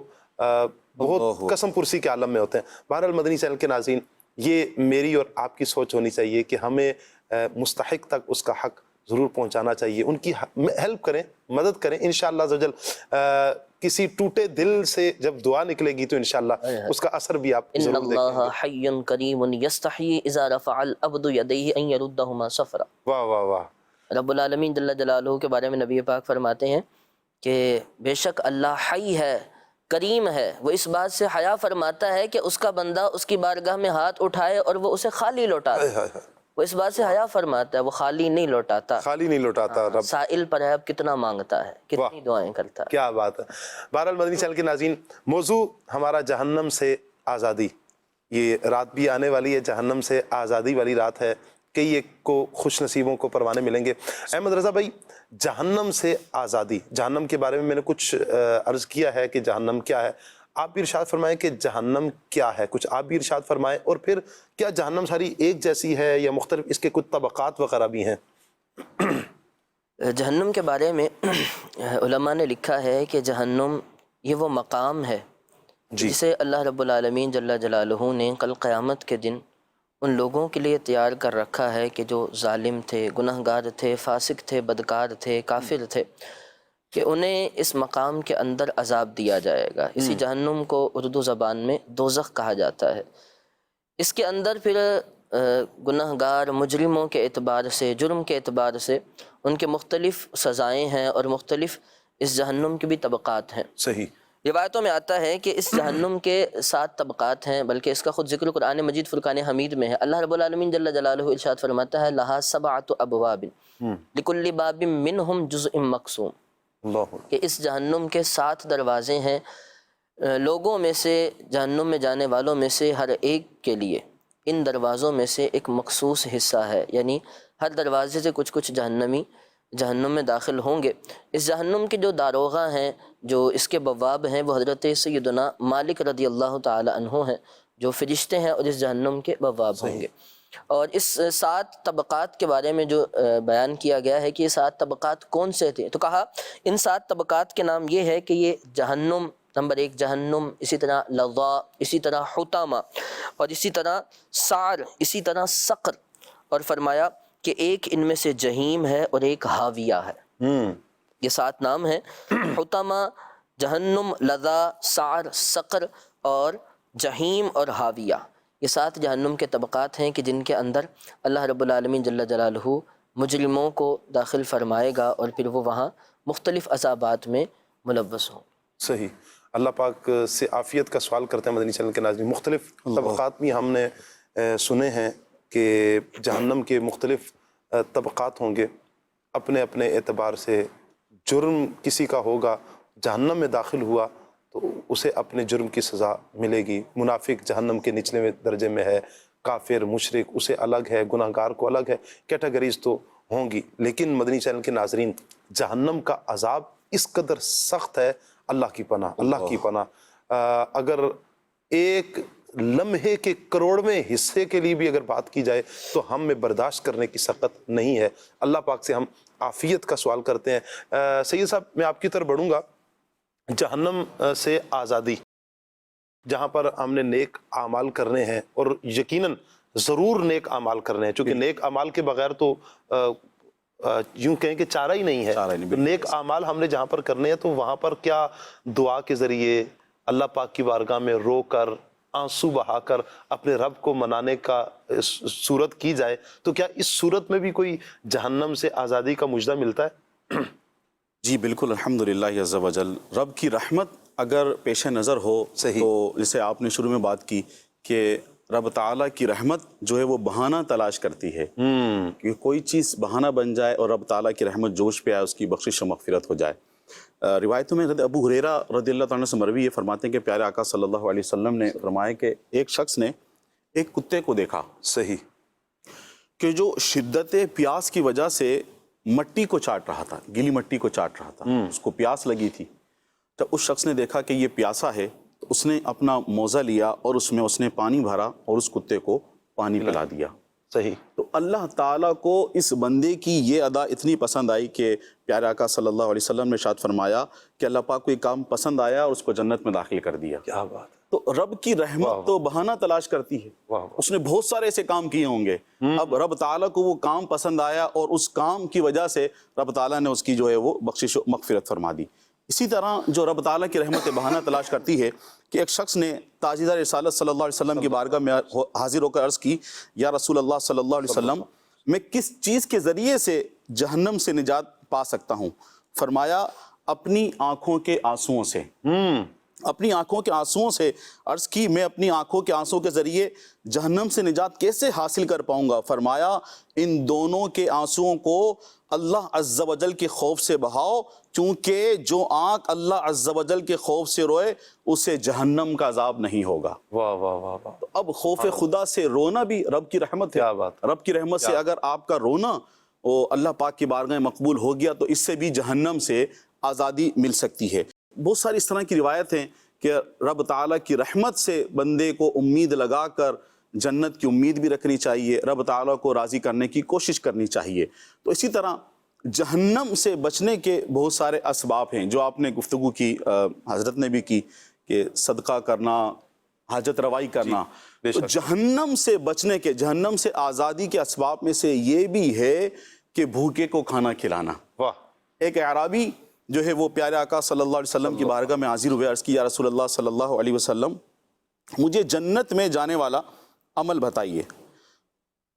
بہت قسم پرسی کے عالم میں ہوتے ہیں۔ بہرحال مدنی چینل کے ناظرین، یہ میری اور آپ کی سوچ ہونی چاہیے کہ ہمیں مستحق تک اس کا حق ضرور پہنچانا چاہیے، ان کی ہیلپ کریں، مدد کریں انشاءاللہ عز و جل۔ کسی ٹوٹے دل سے جب دعا نکلے گی تو انشاءاللہ اس کا اثر بھی آپ ان ضرور دیکھیں اللہ گے۔ حی کریم یستحیی اذا رفع العبد یدیہ ان یردہما صفرا۔ واہ واہ واہ۔ رب العالمین جل جلالہ کے بارے میں نبی پاک فرماتے ہیں کہ بے شک اللہ حی ہے، کریم ہے، وہ اس بات سے حیا فرماتا ہے کہ اس کا بندہ اس کی بارگاہ میں ہاتھ اٹھائے اور وہ اسے خالی لوٹا دے، وہ اس بات سے حیا فرماتا ہے، وہ خالی نہیں لوٹاتا، خالی نہیں لوٹاتا رب۔ سائل پر ہے اب کتنا مانگتا ہے، کتنی دعائیں کرتا ہے۔ کیا بات ہے۔ بہرحال مدنی چینل کے ناظرین، موضوع ہمارا جہنم سے آزادی، یہ رات بھی آنے والی ہے، جہنم سے آزادی والی رات ہے، کئی ایک کو خوش نصیبوں کو پروانے ملیں گے۔ احمد رضا بھائی، جہنم سے آزادی، جہنم کے بارے میں نے کچھ عرض کیا ہے کہ جہنم کیا ہے، آپ بھی ارشاد فرمائیں کہ جہنم کیا ہے، کچھ آپ بھی ارشاد فرمائیں، اور پھر کیا جہنم ساری ایک جیسی ہے یا مختلف، اس کے کچھ طبقات وغیرہ بھی ہیں؟ جہنم کے بارے میں علماء نے لکھا ہے کہ جہنم یہ وہ مقام ہے جسے اللہ رب العالمین جل جلالہ نے کل قیامت کے دن ان لوگوں کے لیے تیار کر رکھا ہے کہ جو ظالم تھے، گنہگار تھے، فاسق تھے، بدکار تھے، کافر تھے، کہ انہیں اس مقام کے اندر عذاب دیا جائے گا۔ اسی جہنم کو اردو زبان میں دوزخ کہا جاتا ہے۔ اس کے اندر پھر گنہگار مجرموں کے اعتبار سے، جرم کے اعتبار سے ان کے مختلف سزائیں ہیں اور مختلف اس جہنم کے بھی طبقات ہیں۔ صحیح۔ روایتوں میں آتا ہے کہ اس جہنم کے 7 طبقات ہیں، بلکہ اس کا خود ذکر قرآن مجید فرقان حمید میں ہے۔ اللہ رب العالمین جل جلالہ ارشاد فرماتا ہے لہا 7 ابواب لکل باب منہم جزء مقسوم، اللہ۔ کہ اس جہنم کے 7 دروازے ہیں، لوگوں میں سے، جہنم میں جانے والوں میں سے ہر ایک کے لیے ان دروازوں میں سے ایک مخصوص حصہ ہے، یعنی ہر دروازے سے کچھ کچھ جہنمی جہنم میں داخل ہوں گے۔ اس جہنم کے جو داروغہ ہیں، جو اس کے بواب ہیں، وہ حضرت سیدنا مالک رضی اللہ تعالی عنہ ہیں، جو فرشتے ہیں اور اس جہنم کے بواب ہوں گے۔ اور اس 7 طبقات کے بارے میں جو بیان کیا گیا ہے کہ یہ 7 طبقات کون سے تھے، تو کہا ان 7 طبقات کے نام یہ ہے کہ یہ جہنم، نمبر 1 جہنم، اسی طرح لظا، اسی طرح حطامہ، اور اسی طرح سعر، اسی طرح سقر، اور فرمایا کہ ایک ان میں سے جہیم ہے اور ایک حاویہ ہے۔ یہ 7 نام ہیں، حطامہ، جہنم، لظا، سعر، سقر اور جہیم اور حاویہ۔ یہ 7 جہنم کے طبقات ہیں کہ جن کے اندر اللہ رب العالمین جل جلالہ مجرموں کو داخل فرمائے گا اور پھر وہ وہاں مختلف عذابات میں ملوث ہوں۔ صحیح۔ اللہ پاک سے عافیت کا سوال کرتے ہیں مدنی چینل کے ناظرین۔ مختلف طبقات بھی ہم نے سنے ہیں کہ جہنم کے مختلف طبقات ہوں گے، اپنے اپنے اعتبار سے۔ جرم کسی کا ہوگا، جہنم میں داخل ہوا تو اسے اپنے جرم کی سزا ملے گی۔ منافق جہنم کے نچلے درجے میں ہے، کافر، مشرک اسے الگ ہے، گناہگار کو الگ ہے، کیٹیگریز تو ہوں گی۔ لیکن مدنی چینل کے ناظرین، جہنم کا عذاب اس قدر سخت ہے، اللہ کی پناہ، اللہ کی پناہ۔ اگر ایک لمحے کے کروڑویں حصے کے لیے بھی اگر بات کی جائے تو ہم میں برداشت کرنے کی سخت نہیں ہے۔ اللہ پاک سے ہم عافیت کا سوال کرتے ہیں۔ سید صاحب، میں آپ کی طرف بڑھوں گا۔ جہنم سے آزادی، جہاں پر ہم نے نیک اعمال کرنے ہیں، اور یقیناً ضرور نیک اعمال کرنے ہیں، چونکہ نیک اعمال کے بغیر تو یوں کہیں کہ چارہ ہی نہیں ہے۔ نیک اعمال ہم نے جہاں پر کرنے ہیں تو وہاں پر کیا دعا کے ذریعے اللہ پاک کی بارگاہ میں رو کر، آنسو بہا کر اپنے رب کو منانے کا صورت کی جائے، تو کیا اس صورت میں بھی کوئی جہنم سے آزادی کا مجدہ ملتا ہے؟ جی بالکل، الحمدللہ عز و جل۔ رب کی رحمت اگر پیش نظر ہو تو جسے آپ نے شروع میں بات کی کہ رب تعالیٰ کی رحمت جو ہے وہ بہانہ تلاش کرتی ہے کہ کوئی چیز بہانہ بن جائے اور رب تعالیٰ کی رحمت جوش پہ آئے، اس کی بخشش و مغفرت ہو جائے۔ روایتوں میں ابو ہریرہ رضی اللہ تعالیٰ سے مروی یہ فرماتے ہیں کہ پیارے آقا صلی اللہ علیہ وسلم نے فرمایا کہ ایک شخص نے ایک کتے کو دیکھا، صحیح، کہ جو شدت پیاس کی وجہ سے مٹی کو چاٹ رہا تھا، گیلی مٹی کو چاٹ رہا تھا، اس کو پیاس لگی تھی۔ جب اس شخص نے دیکھا کہ یہ پیاسا ہے تو اس نے اپنا موزہ لیا اور اس میں اس نے پانی بھرا اور اس کتے کو پانی پلا دیا۔ صحیح۔ تو اللہ تعالیٰ کو اس بندے کی یہ ادا اتنی پسند آئی کہ پیارے آقا صلی اللہ علیہ وسلم نے ارشاد فرمایا کہ اللہ پاک کو یہ کام پسند آیا اور اس کو جنت میں داخل کر دیا۔ کیا بات ہے۔ تو رب کی رحمت تو بہانہ تلاش کرتی ہے. اس نے بہت سارے ایسے کام کیے ہوں گے, اب رب تعالیٰ کو وہ کام پسند آیا اور اس کام کی وجہ سے رب تعالیٰ نے اس کی جو ہے وہ بخشش و مغفرت فرما دی. اسی طرح جو رب تعالیٰ کی رحمت بہانہ تلاش کرتی ہے کہ ایک شخص نے تاجدار رسالت صلی اللہ علیہ وسلم کی بارگاہ میں حاضر ہو کر عرض کی, یا رسول اللہ صلی اللہ علیہ وسلم, میں کس چیز کے ذریعے سے جہنم سے نجات پا سکتا ہوں؟ فرمایا اپنی آنکھوں کے آنسوؤں سے. اپنی آنکھوں کے آنسوؤں سے. عرض کی میں اپنی آنکھوں کے آنسوؤں کے ذریعے جہنم سے نجات کیسے حاصل کر پاؤں گا؟ فرمایا ان دونوں کے آنسوؤں کو اللہ عز و جل کے خوف سے بہاؤ, چونکہ جو آنکھ اللہ عز و جل کے خوف سے روئے اسے جہنم کا عذاب نہیں ہوگا. واہ واہ واہ واہ. تو اب خوف خدا سے رونا بھی رب کی رحمت ہے. کیا بات. رب کی رحمت سے اگر آپ کا رونا وہ اللہ پاک کی بارگاہ میں مقبول ہو گیا تو اس سے بھی جہنم سے آزادی مل سکتی ہے. بہت ساری اس طرح کی روایت ہیں کہ رب تعالیٰ کی رحمت سے بندے کو امید لگا کر جنت کی امید بھی رکھنی چاہیے, رب تعالیٰ کو راضی کرنے کی کوشش کرنی چاہیے. تو اسی طرح جہنم سے بچنے کے بہت سارے اسباب ہیں جو آپ نے گفتگو کی, حضرت نے بھی کی, کہ صدقہ کرنا, حاجت روائی کرنا. تو جہنم سے بچنے کے, جہنم سے آزادی کے اسباب میں سے یہ بھی ہے کہ بھوکے کو کھانا کھلانا. واہ. ایک اعرابی جو ہے وہ پیارے آقا صلی اللہ علیہ وسلم کی بارگاہ میں حاضر ہوئے, عرض کی یا رسول اللہ صلی اللہ علیہ وسلم مجھے جنت میں جانے والا عمل بتائیے.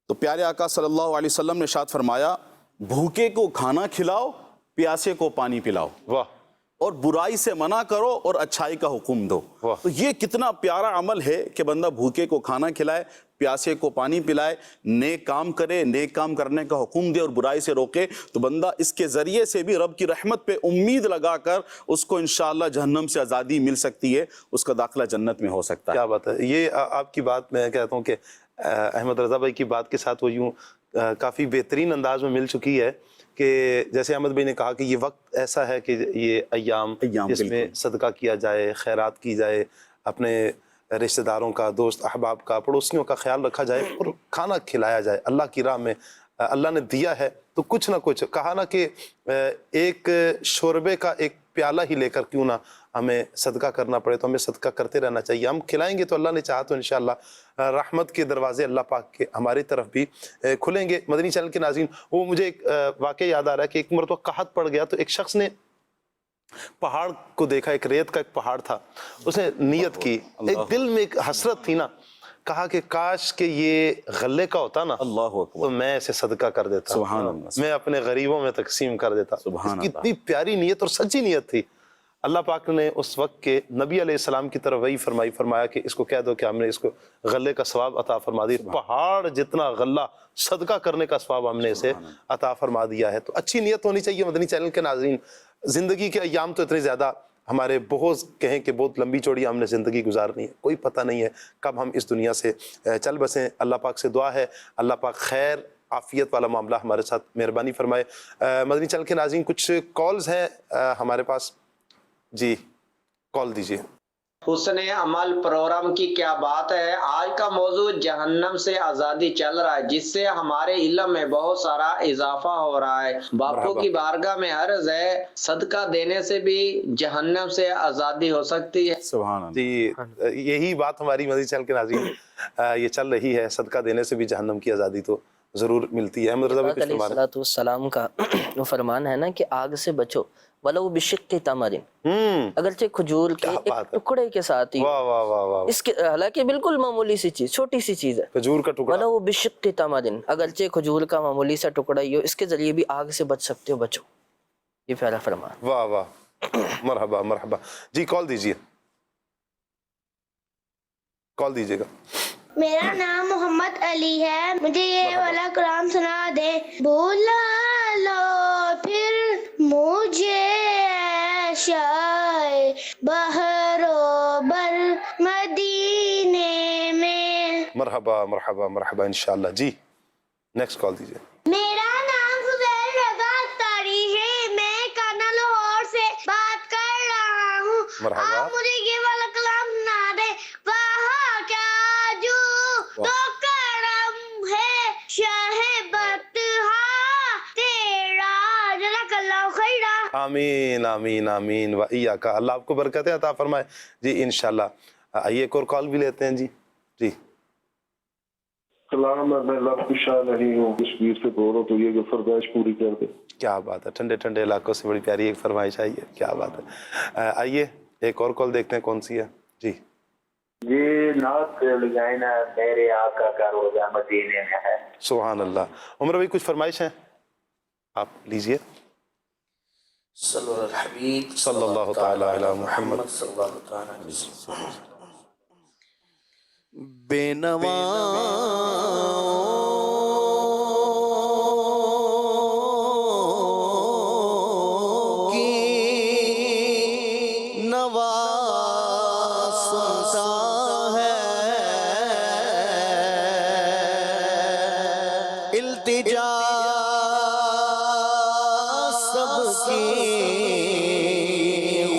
تو پیارے آقا صلی اللہ علیہ وسلم نے ارشاد فرمایا بھوکے کو کھانا کھلاؤ, پیاسے کو پانی پلاؤ, واہ, اور برائی سے منع کرو اور اچھائی کا حکم دو. تو یہ کتنا پیارا عمل ہے کہ بندہ بھوکے کو کھانا کھلائے, پیاسے کو پانی پلائے, نیک کام کرے, نیک کام کرنے کا حکم دے اور برائی سے روکے. تو بندہ اس کے ذریعے سے بھی رب کی رحمت پہ امید لگا کر اس کو انشاءاللہ جہنم سے آزادی مل سکتی ہے, اس کا داخلہ جنت میں ہو سکتا ہے. کیا بات ہے. یہ آپ کی بات میں کہتا ہوں کہ احمد رضا بھائی کی بات کے ساتھ وہ یوں کافی بہترین انداز میں مل چکی ہے کہ جیسے احمد بھائی نے کہا کہ یہ وقت ایسا ہے کہ یہ ایام جس میں صدقہ کیا جائے, خیرات کی جائے, اپنے رشتہ داروں کا, دوست احباب کا, پڑوسیوں کا خیال رکھا جائے اور کھانا کھلایا جائے. اللہ کی راہ میں اللہ نے دیا ہے تو کچھ نہ کچھ, کہا نا کہ ایک شوربے کا ایک پیالہ ہی لے کر کیوں نہ ہمیں صدقہ کرنا پڑے تو ہمیں صدقہ کرتے رہنا چاہیے. ہم کھلائیں گے تو اللہ نے چاہا تو انشاءاللہ رحمت کے دروازے اللہ پاک کے ہماری طرف بھی کھلیں گے. مدنی چینل کے ناظرین, وہ مجھے ایک واقعہ یاد آ رہا ہے کہ ایک مرتبہ قحط پڑ گیا تو ایک شخص نے پہاڑ کو دیکھا, ایک ریت کا ایک پہاڑ تھا, اس نے نیت کی, ایک دل میں ایک حسرت تھی نا, کہا کہ کاش کہ یہ غلے کا ہوتا نا اللہ اکبر, تو میں اسے صدقہ کر دیتا, سبحان اللہ, میں اپنے غریبوں میں تقسیم کر دیتا. سبحان اللہ. کتنی پیاری نیت اور سچی نیت تھی. اللہ پاک نے اس وقت کے نبی علیہ السلام کی طرف وہی فرمایا کہ اس کو کہہ دو کہ ہم نے اس کو غلے کا ثواب عطا فرما دی. پہاڑ جتنا غلہ صدقہ کرنے کا ثواب ہم نے اسے عطا فرما دیا ہے. تو اچھی نیت ہونی چاہیے. مدنی چینل کے ناظرین, زندگی کے ایام تو اتنے زیادہ ہمارے بہت کہیں کہ بہت لمبی چوڑی ہم نے زندگی گزارنی ہے, کوئی پتہ نہیں ہے کب ہم اس دنیا سے چل بسیں. اللہ پاک سے دعا ہے اللہ پاک خیر عافیت والا معاملہ ہمارے ساتھ مہربانی فرمائے. مدنی چینل کے ناظرین, کچھ کالز ہیں ہمارے پاس. جی کال دیجیے. حسن عمل پروگرام کی کیا بات ہے. آج کا موضوع جہنم سے آزادی چل رہا ہے, جس سے ہمارے علم میں بہت سارا اضافہ ہو رہا ہے. باپو کی بارگاہ میں عرض ہے صدقہ دینے سے بھی جہنم سے آزادی ہو سکتی ہے. سبحان اللہ. جی یہی بات ہماری مدنی چینل کے ناظرین یہ چل رہی ہے, صدقہ دینے سے بھی جہنم کی آزادی تو ضرور ملتی ہے. احمد رضا بھائی علیہ السلام کا وہ فرمان ہے نا کہ آگ سے بچو ولو بشق تمر, اگرچہ کھجور کے ایک ٹکڑے کے ساتھ ہی, اس کے حالانکہ بالکل معمولی سی چیز, چھوٹی سی چیز ہے, کھجور کا ٹکڑا, ولو بشق تمر, اگرچہ کھجور کا معمولی سا ٹکڑا ہی ہو, اس کے ذریعے بھی آگ سے بچ سکتے ہو, بچو. یہ پیارا فرمان. واہ واہ, مرحبا مرحبا. جی کال دیجیے, کال دیجیے گا. میرا نام محمد علی ہے, مجھے یہ والا کلام سنا دے. بھولا لو پھر مجھے شائے بہرو بر مدینے میں. مرحبا مرحبا مرحبا انشاءاللہ. جی نیکسٹ کال دیجیے. میرا نام زبیر رضا اختاری ہے, میں کانا لاہور سے بات کر رہا ہوں. مرحبا. آپ مجھے یہ والا کلام سنا دے. وہاں کیا جو تو کرم ہے شاہ بطحا تیرا, جزاک اللہ خیرا. آمین آمین آمین و ایاک. اللہ آپ کو برکتیں عطا فرمائے. جی انشاءاللہ. آئیے ایک اور کال بھی لیتے ہیں جی. جی سلام ہے، میں لب کشا نہیں ہوں، کشمیر سے بول رہا ہوں، تو یہ جو فرمائش پوری کر دے. کیا بات ہے، ٹھنڈے ٹھنڈے علاقوں سے بڑی پیاری ایک فرمائش آئی ہے. کیا بات ہے. آئیے ایک اور کال دیکھتے ہیں کون سی ہے. جی یہ نعت لگائنا میرے آقا کا روزہ مدینے میں ہے. سبحان اللہ. عمر بھائی کچھ فرمائش ہیں آپ لیجئے. صلی اللہ الحبیب صلی اللہ تعالی علی محمد. صلی اللہ تعالی علیہ وسلم. بے نوا کی نوا سنتا ہے، التجا سب کی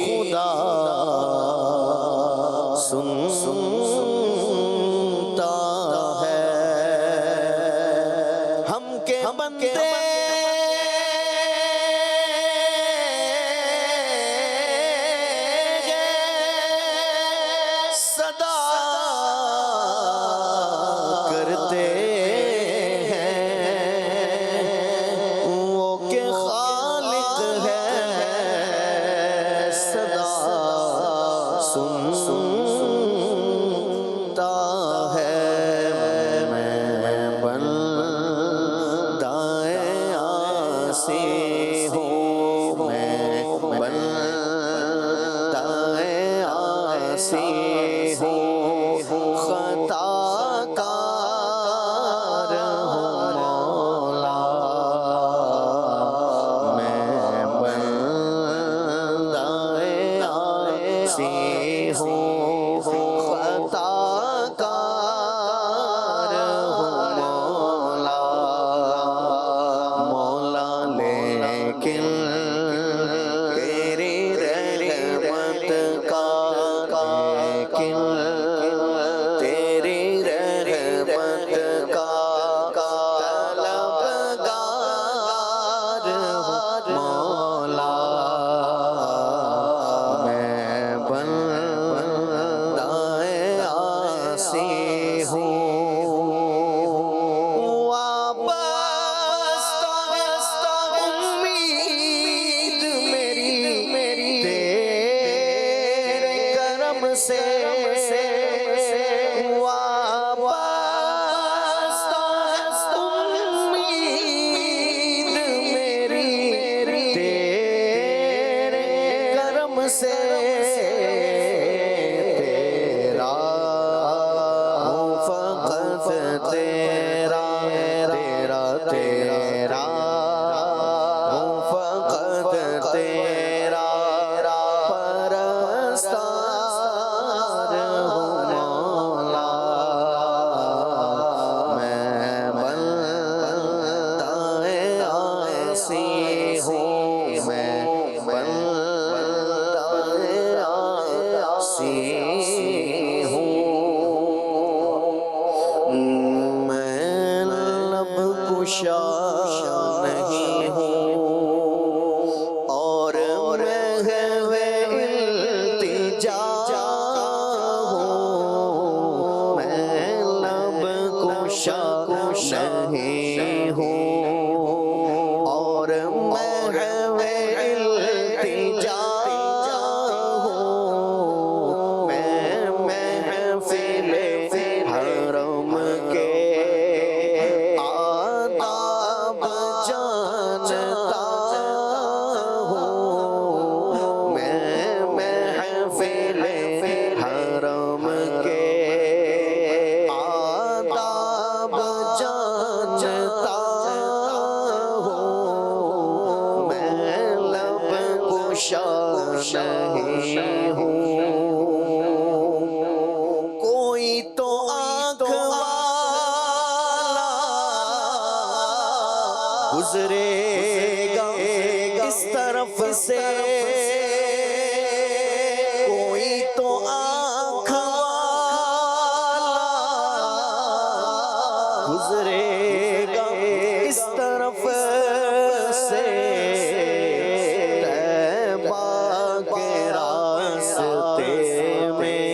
خدا سنتا ہے. ہم کے بندے صدا کرتے ہیں، وہ کہ خالق ہے صدا سنتا ہے. میں بندہ آسی ہوں، میں بندہ آسی ہوں، خطا کار ہوں مولا. میں بندہ آسی ہوں، خطا کار ہوں مولا. مولا لیکن تیری رحمت کا، لیکن تیری رحمت کا طلبگار ہوں مولا. میں بندہ آسی ہوں، وابستہ امید میری تیرے کرم سے، وابستہ امید میری تیرے کرم سے. تیرا ہوں فقط تیرا، تیرا تیرا ہوں فقط تیرا، پرستار ہوں مولا. میں بندہ آسی ہوں، میں بندہ آسی ہوں. میں لب کشا نہیں ہوں، اور محو التجا ہوں. میں لب کشا نہیں ہوں، اور محو التجا ہوں. میں محفل حرم کے آداب جانتا ہوں. میں محفل حرم کے آداب جانتا ہوں. میں لب کشا نہیں ہوں، کوئی تو آنکھ والا گزرے گا اس طرف سے، کوئی تو آنکھ والا گزرے گا اس طرف سے. طیبہ کے راستے میں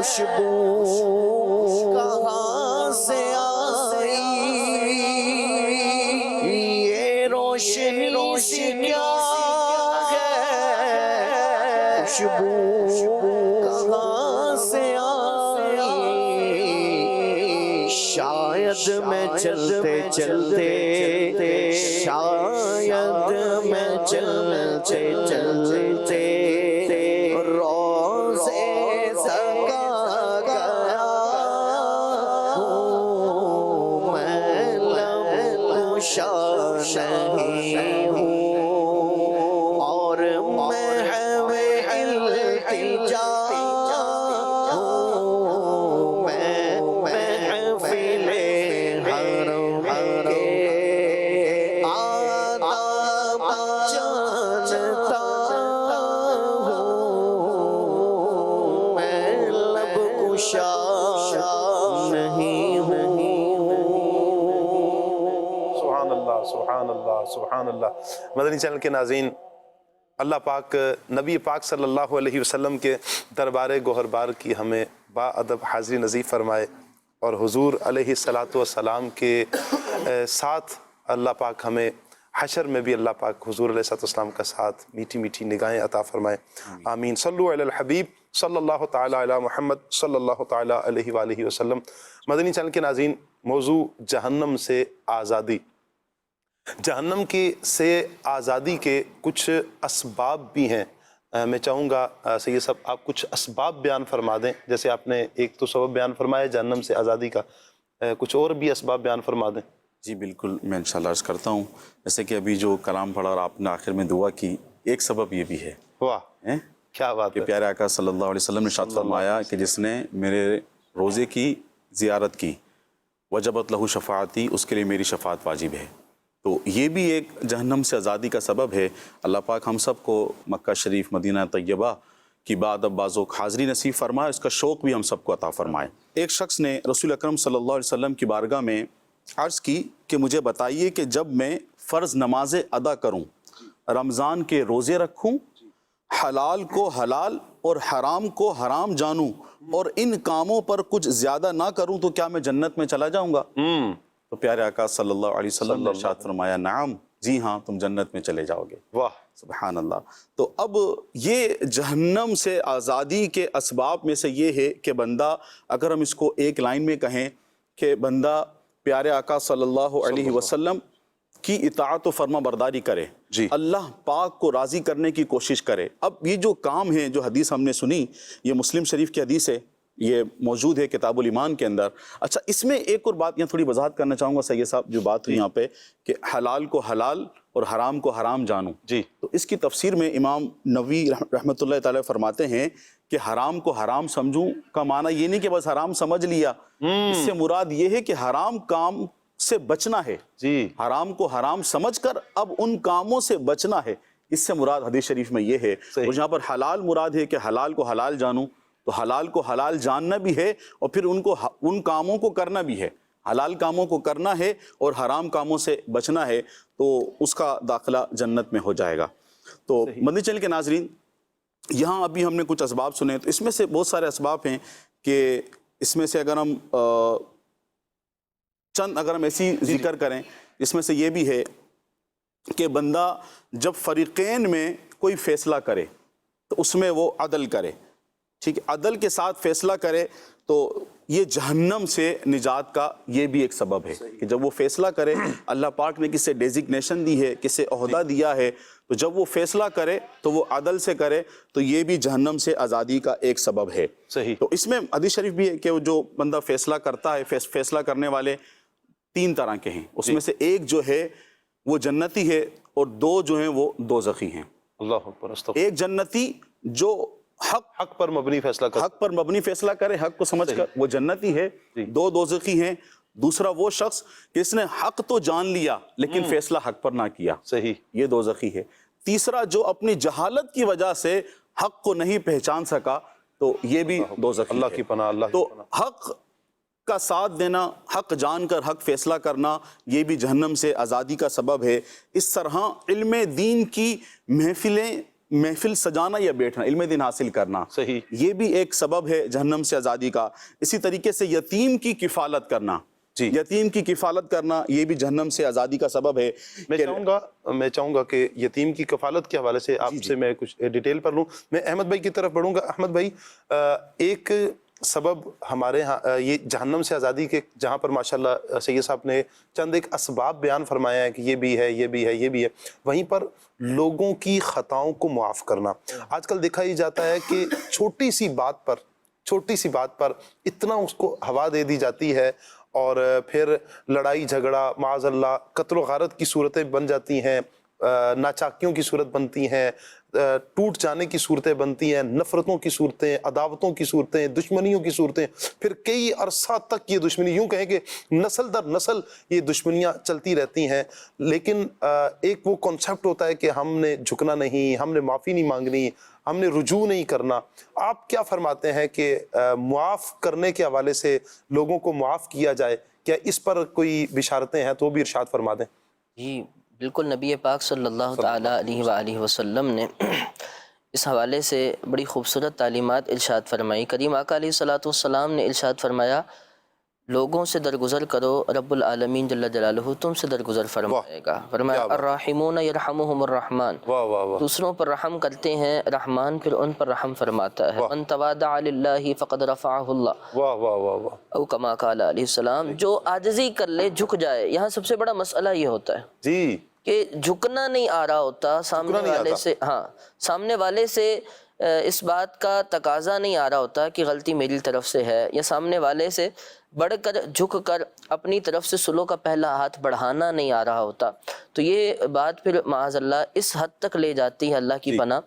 خوشبو کہاں سے آئی یہ روشنی سے کیا ہے خوشبو کہاں سے آئی شاید میں چلتے چلتے شاید میں چلتے چلتے روزے تھکا گیا ہوں میں لب کشا نہیں ہوں اور محو التجا ہوں میں محفل حرم کے آداب جانتا ہوں میں لب کشا نہیں ہوں سبحان اللہ سبحان اللہ سبحان اللہ۔ مدنی چینل کے ناظرین، اللہ پاک نبی پاک صلی اللہ علیہ وسلم کے دربار گوہربار کی ہمیں با ادب حاضری نصیب فرمائے، اور حضور علیہ الصلاۃ والسلام کے ساتھ اللہ پاک ہمیں حشر میں بھی اللہ پاک حضور علیہ السلام کا ساتھ میٹھی میٹھی نگاہیں عطا فرمائے، آمین۔ صلو علی الحبیب صلی اللہ تعالی علی محمد صلی اللہ تعالی علیہ وآلہ وسلم۔ مدنی چینل کے ناظرین، موضوع جہنم سے آزادی۔ جہنم کی سے آزادی کے کچھ اسباب بھی ہیں۔ میں چاہوں گا سید صاحب آپ کچھ اسباب بیان فرما دیں، جیسے آپ نے ایک تو سبب بیان فرمایا جہنم سے آزادی کا، کچھ اور بھی اسباب بیان فرما دیں۔ جی بالکل، میں انشاءاللہ عرض کرتا ہوں، جیسے کہ ابھی جو کلام پڑھا اور آپ نے آخر میں دعا کی، ایک سبب یہ بھی ہے واہ کیا بات کہ ہے، پیارے آقا صلی اللہ علیہ وسلم نے ارشاد فرمایا کہ جس نے میرے روزے کی زیارت کی وجبت لہو شفاعتی، اس کے لیے میری شفاعت واجب ہے۔ تو یہ بھی ایک جہنم سے آزادی کا سبب ہے۔ اللہ پاک ہم سب کو مکہ شریف مدینہ طیبہ کی بادب بازوق حاضری نصیب فرمائے، اس کا شوق بھی ہم سب کو عطا فرمائے۔ ایک شخص نے رسول اکرم صلی اللہ علیہ وسلم کی بارگاہ میں عرض کی کہ مجھے بتائیے کہ جب میں فرض نمازیں ادا کروں، رمضان کے روزے رکھوں، حلال کو حلال اور حرام کو حرام جانوں اور ان کاموں پر کچھ زیادہ نہ کروں تو کیا میں جنت میں چلا جاؤں گا؟ تو پیارے آقا صلی اللہ علیہ وسلم نے ارشاد فرمایا نعم، جی ہاں، تم جنت میں چلے جاؤ گے۔ واہ سبحان اللہ۔ تو اب یہ جہنم سے آزادی کے اسباب میں سے یہ ہے کہ بندہ، اگر ہم اس کو ایک لائن میں کہیں کہ بندہ پیارے آقا صلی اللہ علیہ وسلم کی اطاعت و فرما برداری کرے، جی، اللہ پاک کو راضی کرنے کی کوشش کرے۔ اب یہ جو کام ہے، جو حدیث ہم نے سنی، یہ مسلم شریف کی حدیث ہے، یہ موجود ہے کتاب الایمان کے اندر۔ اچھا، اس میں ایک اور بات یہاں تھوڑی وضاحت کرنا چاہوں گا سید صاحب، جو بات ہوئی یہاں پہ کہ حلال کو حلال اور حرام کو حرام جانو، جی، تو اس کی تفسیر میں امام نووی رحمۃ اللہ تعالی فرماتے ہیں کہ حرام کو حرام سمجھوں کا معنی یہ نہیں کہ بس حرام سمجھ لیا، اس سے مراد یہ ہے کہ حرام کام سے بچنا ہے، جی، حرام کو حرام سمجھ کر اب ان کاموں سے بچنا ہے، اس سے مراد حدیث شریف میں یہ ہے۔ اور جہاں پر حلال مراد ہے کہ حلال کو حلال جانوں، تو حلال کو حلال جاننا بھی ہے اور پھر ان کاموں کو کرنا بھی ہے، حلال کاموں کو کرنا ہے اور حرام کاموں سے بچنا ہے، تو اس کا داخلہ جنت میں ہو جائے گا۔ تو مدنی چینل کے ناظرین، یہاں ابھی ہم نے کچھ اسباب سنے، تو اس میں سے بہت سارے اسباب ہیں کہ اس میں سے اگر ہم چند ایسی ذکر کریں، اس میں سے یہ بھی ہے کہ بندہ جب فریقین میں کوئی فیصلہ کرے تو اس میں وہ عدل کرے، ٹھیک ہے، عدل کے ساتھ فیصلہ کرے، تو یہ جہنم سے نجات کا یہ بھی ایک سبب ہے کہ جب وہ فیصلہ کرے، اللہ پاک نے کسے ڈیزگنیشن دی ہے، کسے عہدہ دیا ہے، تو جب وہ فیصلہ کرے تو وہ عدل سے کرے، تو یہ بھی جہنم سے آزادی کا ایک سبب ہے۔ صحیح۔ تو اس میں حدیث شریف بھی ہے کہ وہ جو بندہ فیصلہ کرتا ہے، فیصلہ کرنے والے 3 طرح کے ہیں، اس میں سے ایک جو ہے وہ جنتی ہے اور 2 جو ہیں وہ دوزخی ہیں۔ اللہ اکبر، استغفر۔ ایک جنتی جو حق پر مبنی فیصلہ کر، حق پر مبنی فیصلہ کرے، حق کو سمجھ کر، وہ جنتی ہے۔ 2 دوزخی ہیں، دوسرا وہ شخص کہ اس نے حق تو جان لیا لیکن فیصلہ حق پر نہ کیا، صحیح، یہ دوزخی ہے۔ تیسرا جو اپنی جہالت کی وجہ سے حق کو نہیں پہچان سکا، تو یہ بھی دوزخی ہے۔ اللہ کی پناہ، اللہ کی تو پناہ۔ حق کا ساتھ دینا، حق جان کر حق فیصلہ کرنا، یہ بھی جہنم سے آزادی کا سبب ہے۔ اس طرح علم دین کی محفلیں محفل سجانا یا بیٹھنا، علم دین حاصل کرنا، صحیح، یہ بھی ایک سبب ہے جہنم سے آزادی کا۔ اسی طریقے سے یتیم کی کفالت کرنا، جی، یتیم کی کفالت کرنا یہ بھی جہنم سے آزادی کا سبب ہے۔ میں چاہوں گا کہ یتیم کی کفالت کے حوالے سے آپ سے میں کچھ ڈیٹیل پر لوں۔ میں احمد بھائی کی طرف بڑھوں گا۔ احمد بھائی، ایک سبب ہمارے ہاں یہ جہنم سے آزادی کے، جہاں پر ماشاءاللہ سید صاحب نے چند ایک اسباب بیان فرمایا ہے کہ یہ بھی ہے، یہ بھی ہے، یہ بھی ہے، وہیں پر لوگوں کی خطاؤں کو معاف کرنا۔ آج کل دیکھا ہی جاتا ہے کہ چھوٹی سی بات پر اتنا اس کو ہوا دے دی جاتی ہے، اور پھر لڑائی جھگڑا، معاذ اللہ قتل و غارت کی صورتیں بن جاتی ہیں، ناچاکیوں کی صورت بنتی ہیں، ٹوٹ جانے کی صورتیں بنتی ہیں، نفرتوں کی صورتیں، عداوتوں کی صورتیں، دشمنیوں کی صورتیں، پھر کئی عرصہ تک یہ دشمنی، یوں کہیں کہ نسل در نسل یہ دشمنیاں چلتی رہتی ہیں۔ لیکن ایک وہ کانسیپٹ ہوتا ہے کہ ہم نے جھکنا نہیں، ہم نے معافی نہیں مانگنی، ہم نے رجوع نہیں کرنا۔ آپ کیا فرماتے ہیں کہ معاف کرنے کے حوالے سے لوگوں کو معاف کیا جائے، کیا اس پر کوئی بشارتیں ہیں تو وہ بھی ارشاد فرما دیں؟ جی بالکل، نبی پاک صلی اللہ تعالیٰ علیہ وآلہ وسلم نے اس حوالے سے بڑی خوبصورت تعلیمات ارشاد فرمائی۔ کریم آقا علیہ الصلوۃ والسلام نے ارشاد فرمایا، لوگوں سے درگزر کرو، رب العالمین جل جلالہ تم سے درگزر فرمائے گا۔ فرمایا الراحمون یرحمہم الرحمن، دوسروں پر رحم کرتے ہیں رحمان پھر ان پر رحم فرماتا ہے۔ من تواضع للہ فقد رفعہ اللہ، او کما قال علیہ السلام، جو عاجزی کر لے، جھک جائے۔ یہاں سب سے بڑا مسئلہ یہ ہوتا ہے جی کہ جھکنا نہیں آ رہا ہوتا سامنے والے سے، ہاں سامنے والے سے اس بات کا تقاضا نہیں آ رہا ہوتا کہ غلطی میری طرف سے ہے، یا سامنے والے سے بڑھ کر جھک کر اپنی طرف سے سلو کا پہلا ہاتھ بڑھانا نہیں آ رہا ہوتا، تو یہ بات پھر معاذ اللہ اس حد تک لے جاتی ہے، اللہ کی پناہ،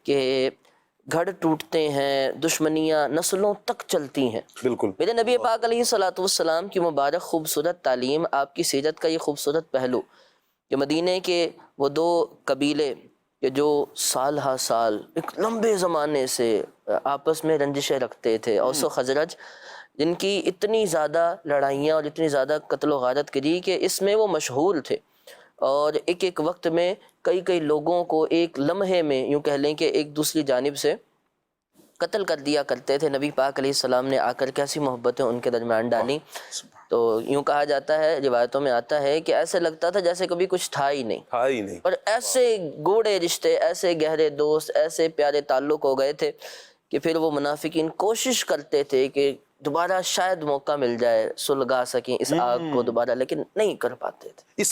کہ گھر ٹوٹتے ہیں، دشمنیاں نسلوں تک چلتی ہیں۔ بالکل، میرے نبی پاک علیہ الصلوۃ والسلام کی مبارک خوبصورت تعلیم، آپ کی سیرت کا یہ خوبصورت پہلو کہ مدینے کے وہ دو قبیلے کہ جو سال ہا سال ایک لمبے زمانے سے آپس میں رنجشیں رکھتے تھے، اوس و خزرج، جن کی اتنی زیادہ لڑائیاں اور اتنی زیادہ قتل و غارت گری کہ اس میں وہ مشغول تھے، اور ایک ایک وقت میں کئی لوگوں کو ایک لمحے میں یوں کہہ لیں کہ ایک دوسری جانب سے قتل کر دیا کرتے تھے۔ نبی پاک علیہ السلام نے آ کر کیسی محبتیں ان کے درمیان ڈالی، تو یوں کہا جاتا ہے، روایتوں میں آتا ہے کہ ایسے لگتا تھا جیسے کبھی کچھ تھا ہی نہیں، اور ایسے گوڑے رشتے، ایسے گہرے دوست، ایسے پیارے تعلق ہو گئے تھے کہ پھر وہ منافقین کوشش کرتے تھے کہ دوبارہ شاید موقع مل جائے، سلگا سکیں اس آگ کو دوبارہ، لیکن نہیں کر پاتے تھے۔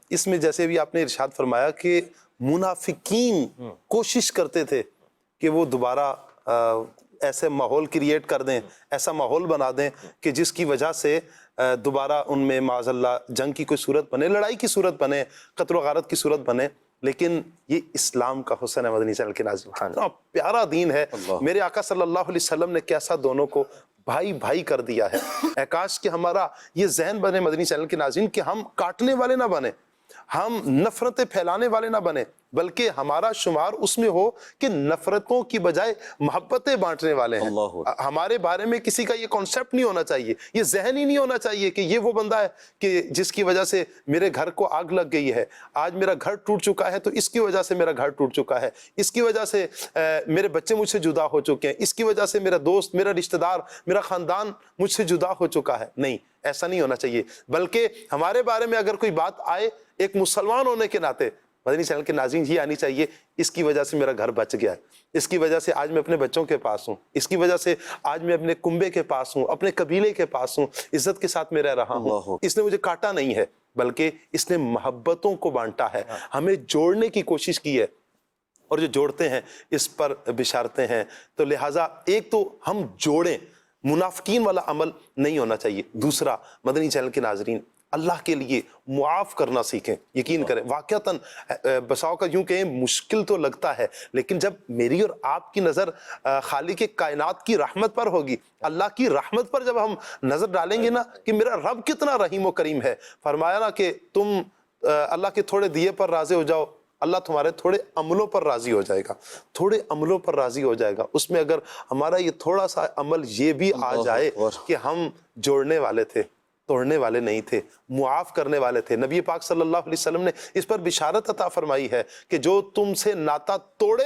اس میں جیسے بھی آپ نے ارشاد فرمایا کہ منافقین کوشش کرتے تھے کہ وہ دوبارہ ایسے ماحول کریٹ کر دیں، ایسا ماحول بنا دیں کہ جس کی وجہ سے دوبارہ ان میں معاذ اللہ جنگ کی کوئی صورت بنے، لڑائی کی صورت بنے، قتل و غارت کی صورت بنے۔ لیکن یہ اسلام کا حسن ہے مدنی چینل کے ناظرین، اتنا پیارا دین ہے۔ میرے آقا صلی اللہ علیہ وسلم نے کیسا دونوں کو بھائی بھائی کر دیا ہے۔ اے کاش کہ ہمارا یہ ذہن بنے مدنی چینل کے ناظرین کہ ہم کاٹنے والے نہ بنے، ہم نفرتیں پھیلانے والے نہ بنے، بلکہ ہمارا شمار اس میں ہو کہ نفرتوں کی بجائے محبتیں بانٹنے والے ہیں۔ ہمارے بارے میں کسی کا یہ کانسیپٹ نہیں ہونا چاہیے، یہ ذہن ہی نہیں ہونا چاہیے کہ یہ وہ بندہ ہے کہ جس کی وجہ سے میرے گھر کو آگ لگ گئی ہے، آج میرا گھر ٹوٹ چکا ہے تو اس کی وجہ سے میرا گھر ٹوٹ چکا ہے، اس کی وجہ سے میرے بچے مجھ سے جدا ہو چکے ہیں، اس کی وجہ سے میرا دوست، میرا رشتہ دار، میرا خاندان مجھ سے جدا ہو چکا ہے۔ نہیں، ایسا نہیں ہونا چاہیے، بلکہ ہمارے بارے میں اگر کوئی بات آئے ایک مسلمان ہونے کے ناطے مدنی چینل کے ناظرین یہ آنی چاہیے، اس کی وجہ سے میرا گھر بچ گیا ہے، اس کی وجہ سے آج میں اپنے بچوں کے پاس ہوں، اس کی وجہ سے آج میں اپنے کنبے کے پاس ہوں، اپنے قبیلے کے پاس ہوں، عزت کے ساتھ میں رہ رہا ہوں۔ اس نے مجھے کاٹا نہیں ہے، بلکہ اس نے محبتوں کو بانٹا ہے، ہمیں جوڑنے کی کوشش کی ہے، اور جو جوڑتے ہیں اس پر بشارتیں ہیں۔ تو لہٰذا ایک تو ہم جوڑیں، منافقین والا عمل نہیں ہونا چاہیے۔ دوسرا، مدنی چینل کے ناظرین اللہ کے لیے معاف کرنا سیکھیں، یقین کریں واقعتاً بساؤ کا یوں کہیں مشکل تو لگتا ہے، لیکن جب میری اور آپ کی نظر خالق کائنات کی رحمت پر ہوگی، اللہ کی رحمت پر جب ہم نظر ڈالیں گے نا کہ میرا رب کتنا رحیم و کریم ہے، فرمایا نا کہ تم اللہ کے تھوڑے دیے پر راضی ہو جاؤ، اللہ تمہارے تھوڑے عملوں پر راضی ہو جائے گا، تھوڑے عملوں پر راضی ہو جائے گا۔ اس میں اگر ہمارا یہ تھوڑا سا عمل یہ بھی آ جائے کہ ہم جوڑنے والے تھے، توڑنے والے نہیں تھے، معاف کرنے والے تھے، نبی پاک صلی اللہ علیہ وسلم نے اس پر بشارت عطا فرمائی ہے کہ جو تم سے ناتا توڑے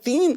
3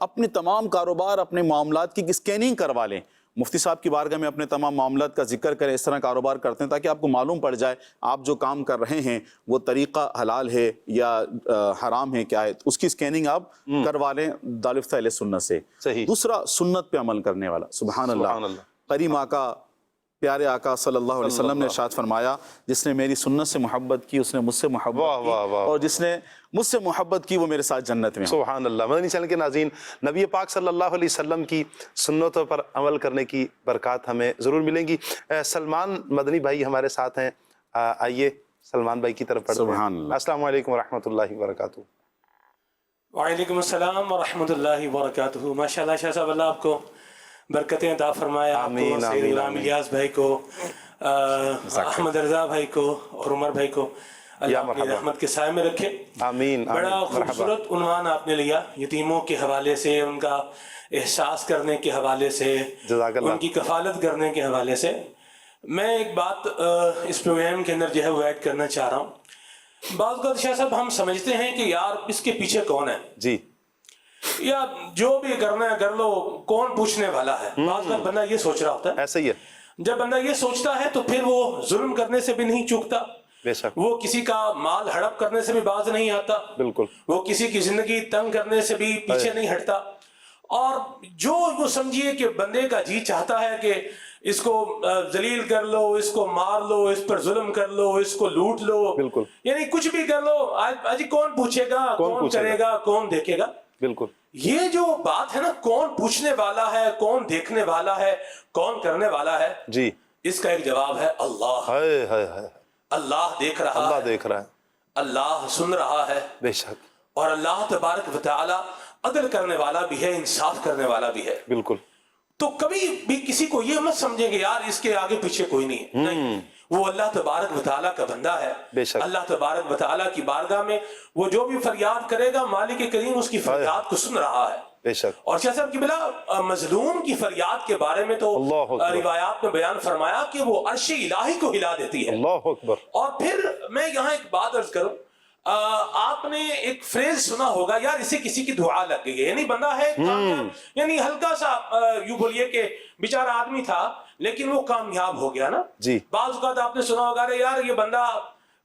اپنے تمام کاروبار اپنے معاملات کی اسکیننگ کروا لیں. مفتی صاحب کی بارگاہ میں اپنے تمام معاملات کا ذکر کریں, اس طرح کاروبار کرتے ہیں تاکہ آپ کو معلوم پڑ جائے آپ جو کام کر رہے ہیں وہ طریقہ حلال ہے یا حرام ہے, کیا ہے, اس کی اسکیننگ آپ کروا لیں دارالفتہ اہل سنت سے. صحیح. دوسرا, سنت پہ عمل کرنے والا. سبحان اللہ. کریم آقا, پیارے آقا صلی اللہ علیہ وسلم نے ارشاد فرمایا, جس نے میری سنت سے محبت کی اس نے مجھ سے محبت کی, اور جس نے مجھ سے محبت کی وہ میرے ساتھ جنت میں. سبحان اللہ. مدنی چینل کے ناظرین, نبی پاک صلی اللہ علیہ وسلم کی سنتوں پر عمل کرنے کی برکات ہمیں ضرور ملیں گی. سلمان مدنی بھائی ہمارے ساتھ ہیں, آئیے سلمان بھائی کی طرف پڑھتے ہیں. سبحان اللہ. السلام علیکم ورحمۃ اللہ وبرکاتہ. وعلیکم السلام ورحمۃ اللہ وبرکاتہ. ماشاء اللہ شاہ صاحب, اللہ آپ کو برکتیں عطا فرمائے. آپ کو, سید غلام الیاس بھائی کو, احمد رضا بھائی کو اور عمر بھائی کو اللہ اپنی رحمت کے سائے میں رکھے. آمین. بڑا خوبصورت عنوان آپ نے لیا, یتیموں کے حوالے سے, ان کا احساس کرنے کے حوالے سے, ان کی کفالت کرنے کے حوالے سے. میں ایک بات اس پروگرام کے اندر جو ہے وہ ایڈ کرنا چاہ رہا ہوں. بعض اوقات شاہ صاحب ہم سمجھتے ہیں کہ یار اس کے پیچھے کون ہے, جی, یا جو بھی کرنا ہے کر لو, کون پوچھنے والا ہے. بعض اوقات بندہ یہ سوچ رہا ہوتا ہے. ایسا ہی ہے. جب بندہ یہ سوچتا ہے تو پھر وہ ظلم کرنے سے بھی نہیں چوکتا, بے شک, وہ کسی کا مال ہڑپ کرنے سے بھی باز نہیں آتا, بالکل, وہ کسی کی زندگی تنگ کرنے سے بھی پیچھے نہیں ہٹتا. اور جو وہ سمجھیے کہ بندے کا جی چاہتا ہے کہ اس کو ذلیل کر لو, اس کو مار لو, اس پر ظلم کر لو, اس کو لوٹ لو, بالکل, یعنی کچھ بھی کر لو, آج کون پوچھے گا, کون کرے گا, کون دیکھے گا. بالکل. یہ جو بات ہے نا, کون پوچھنے والا ہے, کون دیکھنے والا ہے, کون کرنے والا ہے, جی, اس کا ایک جواب ہے اللہ. اللہ دیکھ رہا ہے, اللہ دیکھ رہا ہے, اللہ سن رہا ہے, بے شک, اور اللہ تبارک و تعالی عدل کرنے والا بھی ہے, انصاف کرنے والا بھی ہے. بالکل. تو کبھی بھی کسی کو یہ مت سمجھیں کہ یار اس کے آگے پیچھے کوئی نہیں ہے. نہیں, وہ اللہ تبارک و تعالیٰ کا بندہ ہے. بے شک. اللہ تبارک و تعالیٰ کی بارگاہ میں وہ جو بھی فریاد کرے گا, مالک کریم اس کی فریاد کو سن رہا ہے. بے شک. اور شاہ صاحب کی بلا مظلوم کی فریاد کے بارے میں تو روایات میں بیان فرمایا کہ وہ عرش الہی کو ہلا دیتی ہے. اللہ اکبر. اور پھر میں یہاں ایک بات عرض کروں, آپ نے ایک فریز سنا ہوگا, یار اسے کسی کی دعا لگ گئی ہے. یعنی بندہ ہے یعنی ہلکا سا یوں بولیے کہ بیچارہ آدمی تھا لیکن وہ کامیاب ہو گیا نا. جی. بعض اوقات آپ نے سنا ہوگا یار یہ بندہ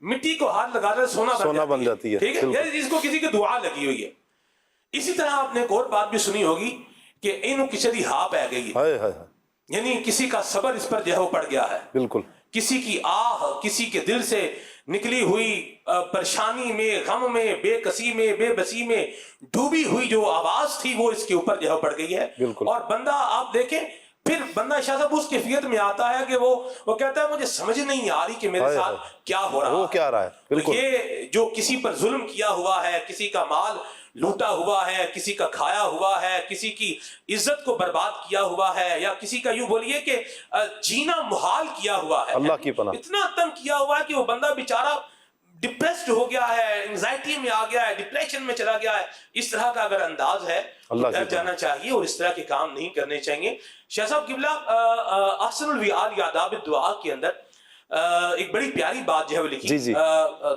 مٹی کو ہاتھ لگا رہا ہے, سونا بن جاتی ہے. ٹھیک ہے, یار اس کو کسی کی دعا لگی ہوئی ہے. اسی طرح آپ نے ایک اور بات بھی سنی ہوگی کہ انہوں کسی ہاں پہ گئی ہے, یعنی کسی کا صبر اس پر جو ہے وہ پڑ گیا ہے. بالکل. کسی کی آہ, کسی کے دل سے نکلی ہوئی پریشانی میں, غم میں, بے کسی میں, بے بسی میں ڈوبی ہوئی جو آواز تھی وہ اس کے اوپر جو ہے پڑ گئی ہے. بالکل. اور بندہ آپ دیکھیں پھر بندہ شاہ صاحب اس کیفیت میں آتا ہے کہ وہ کہتا ہے مجھے سمجھ نہیں آ رہی کہ میرے ساتھ کیا ہو رہا ہے. بالکل. یہ جو کسی پر ظلم کیا ہوا ہے, کسی کا مال لوٹا ہوا ہے, کسی کا کھایا ہوا ہے, کسی کی عزت کو برباد کیا ہوا ہے, یا کسی کا یوں بولیے کہ جینا محال کیا ہوا ہے, اللہ کی پناہ, اتنا تنگ کیا ہوا ہے کہ وہ بندہ بیچارہ ڈپریسڈ ہو گیا ہے, انزائٹی میں آ گیا ہے, ڈپریشن میں چلا گیا ہے. اس طرح کا اگر انداز ہے ڈر جانا چاہیے اور اس طرح کے کام نہیں کرنے چاہیے. شاہ صاحب قبلہ احسن الویال یا آداب الدعاء کے اندر ایک بڑی پیاری بات جو ہے وہ لکھی.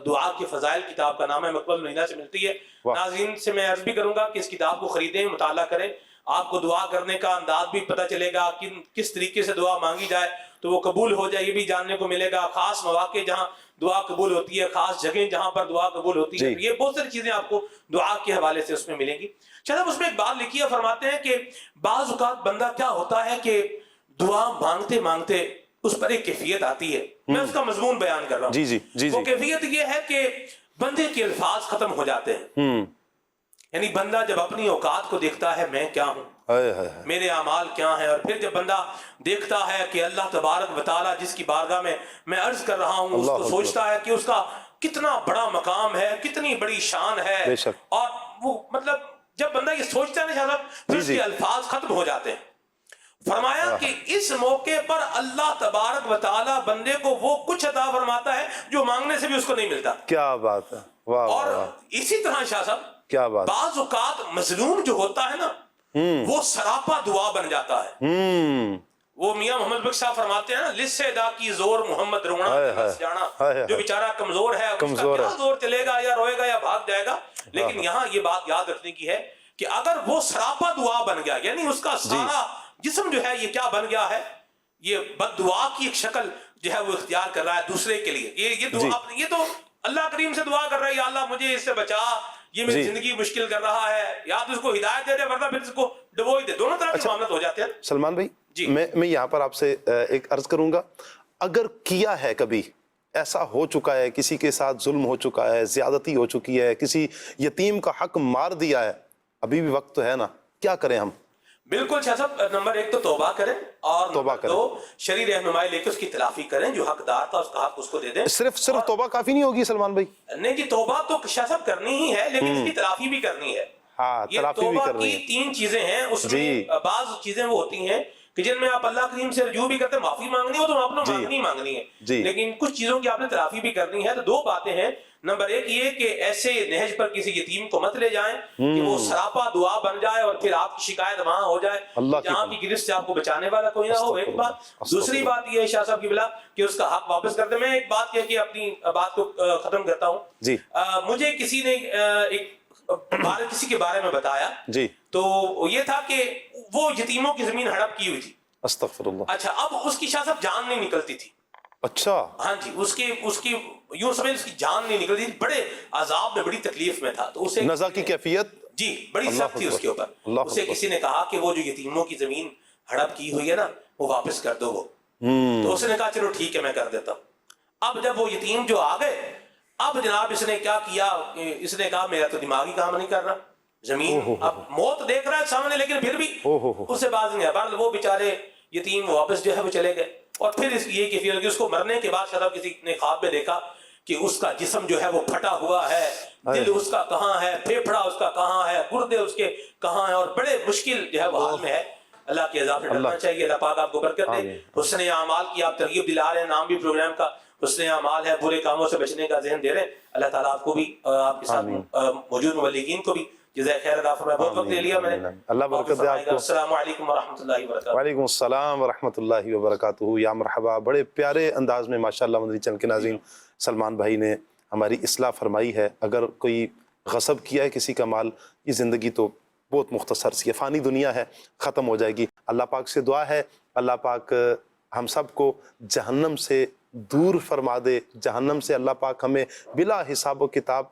دعا کے فضائل کتاب کا نام ہے, مقبول مدینہ سے ملتی ہے. ناظرین سے میں عرض بھی کروں گا کہ اس کتاب کو خریدیں, مطالعہ کریں, آپ کو دعا کرنے کا انداز بھی پتہ چلے گا, کس طریقے سے دعا مانگی جائے تو وہ قبول ہو جائے, یہ بھی جاننے کو ملے گا. خاص مواقع جہاں دعا قبول ہوتی ہے, خاص جگہیں جہاں پر دعا قبول ہوتی ہے, یہ بہت ساری چیزیں آپ کو دعا کے حوالے سے اس میں ملیں گی. چلو اس میں ایک بات لکھی ہے, فرماتے ہیں کہ بعض اوقات بندہ کیا ہوتا ہے کہ دعا مانگتے مانگتے اس پر ایک کیفیت آتی ہے. میں اس کا مضمون بیان کر رہا ہوں. وہ کیفیت یہ ہے کہ بندے کے الفاظ ختم ہو جاتے ہیں. یعنی بندہ جب اپنی اوقات کو دیکھتا ہے, میں کیا ہوں, میرے اعمال کیا ہیں, اور پھر جب بندہ دیکھتا ہے کہ اللہ تبارک و تعالیٰ جس کی بارگاہ میں میں عرض کر رہا ہوں, اس کو سوچتا ہے کہ اس کا کتنا بڑا مقام ہے, کتنی بڑی شان ہے. اور وہ مطلب جب بندہ یہ سوچتا ہے نا, پھر اس کے الفاظ ختم ہو جاتے ہیں. فرمایا کہ اس موقع پر اللہ تبارک و تعالیٰ بندے کو وہ کچھ عطا فرماتا ہے جو مانگنے سے بھی اس کو نہیں ملتا. کیا بات ہے. اور اسی طرح شاہ صاحب کیا بات, بعض اوقات مظلوم جو ہوتا ہے نا وہ سراپا دعا بن جاتا ہے. وہ میاں محمد بخش صاحب فرماتے ہیں نا, لسے دا کی زور محمد رونا جانا, جو بیچارہ کمزور ہے اس کا کیا زور چلے گا, یا روئے گا یا بھاگ جائے گا. لیکن یہاں یہ بات یاد رکھنے کی ہے کہ اگر وہ سراپا دعا بن گیا، یعنی اس کا سارا جسم جو ہے یہ کیا بن گیا ہے، یہ بد دعا کی ایک شکل جو ہے وہ اختیار کر رہا ہے دوسرے کے لیے. یہ تو اللہ کریم سے دعا کر رہا ہے، یا اللہ مجھے اس سے بچا، یہ میری زندگی مشکل کر رہا ہے، یا تو اس کو ہدایت دے دے ورنہ پھر اس کو ڈبو ہی دے. دونوں طرح کے معاملات ہو جاتے ہیں. سلمان بھائی میں یہاں پر آپ سے ایک عرض کروں گا، اگر کیا ہے کبھی ایسا ہو چکا ہے، کسی کے ساتھ ظلم ہو چکا ہے، زیادتی ہو چکی ہے، کسی یتیم کا حق مار دیا ہے، ابھی بھی وقت تو ہے نا، کیا کریں ہم؟ بالکل شاہ صاحب، نمبر 1 تو توبہ کریں، اور نمبر 2 شرعی رہنمائی لے کے اس کی تلافی کریں، جو حقدار تھا اس کا حق اس کو دے دیں. صرف توبہ کافی نہیں ہوگی سلمان بھائی؟ نہیں جی، توبہ تو شاہ صاحب کرنی ہی ہے، لیکن اس کی تلافی بھی کرنی ہے. ہاں، یہ تلافی بھی توبہ کرنی کی ہے. 3 چیزیں ہیں، اس میں بعض چیزیں وہ ہوتی ہیں کہ جن میں آپ اللہ کریم سے رجوع بھی کرتے ہیں، معافی مانگنی ہو تو آپ نے مانگنی ہے، لیکن کچھ چیزوں کی آپ نے تلافی بھی کرنی ہے. تو 2 باتیں ہیں. نمبر 1 یہ کہ ایسے نہج پر کسی یتیم کو مت لے جائیں کہ وہ سراپا دعا بن جائے اور پھر آپ کی شکایت وہاں ہو جائے جہاں کی گرفت سے آپ کو بچانے والا کوئی نہ ہو. ایک بات. دوسری بات یہ ہے شاہ صاحب کی بلا کہ اس کا حق واپس کر دیں. میں ایک بات کہہ کے اپنی بات کو ختم کرتا ہوں. مجھے کسی نے کسی کے بارے میں بتایا تو یہ تھا کہ وہ یتیموں کی زمین ہڑپ کی ہوئی تھی. استغفر اللہ. اچھا، اب اس کی شاہ صاحب جان نہیں نکلتی تھی. اچھا. ہاں جی، اس کی یوں سمجھ اس کی جان نہیں نکلتی تھی، بڑے عذاب میں، بڑی تکلیف میں تھا. تو اسے نزا کی کیفیت جی بڑی سخت تھی اس کے اوپر. اسے کسی نے کہا کہ وہ جو یتیموں کی زمین ہڑپ کی ہوئی ہے نا وہ واپس کر دو. وہ تو اس نے کہا چلو ٹھیک ہے میں کر دیتا ہوں. اب جب وہ یتیم جو آ گئے، اب جناب اس نے کیا کیا، اس نے کہا میرا تو دماغ ہی کام نہیں کر رہا، زمین اب موت دیکھ رہا ہے سامنے لیکن پھر بھی اس سے باز نہیں آیا. وہ بیچارے یتیم واپس جو ہے وہ چلے گئے. اور پھر یہ کیفیت کہ اس کو مرنے کے بعد شاید کسی نے خواب میں دیکھا کہ اس کا جسم جو ہے وہ پھٹا ہوا ہے، دل اس کا کہاں ہے، پھیپھڑا اس کا کہاں ہے، گردے اس کے کہاں ہیں، اور بڑے مشکل جو ہے وہ حال میں ہے. اللہ کے عذاب سے ڈرنا چاہیے. اللہ پاک آپ کو برکت دے. حسن اعمال کی آپ ترغیب دلا رہے ہیں، نام بھی پروگرام کا حسن اعمال ہے، برے کاموں سے بچنے کا ذہن دے رہے ہیں. اللہ تعالیٰ آپ کو بھی، آپ کے ساتھ موجود مبلغین کو بھی جزائے خیر عطا فرمائے. بہت وقت لے لیا میں نے، اللہ برکت دے آپ کو. السلام علیکم ورحمۃ اللہ وبرکاتہ. وعلیکم السلام ورحمۃ اللہ وبرکاتہ. یا مرحبا. بڑے پیارے انداز میں ماشاءاللہ مدنی چینل کے ناظرین سلمان بھائی نے ہماری اصلاح فرمائی ہے. اگر کوئی غصب کیا ہے کسی کا مال، یہ زندگی تو بہت مختصر سی ہے، فانی دنیا ہے، ختم ہو جائے گی. اللہ پاک سے دعا ہے اللہ پاک ہم سب کو جہنم سے دور فرما دے. جہنم سے اللہ پاک ہمیں بلا حساب و کتاب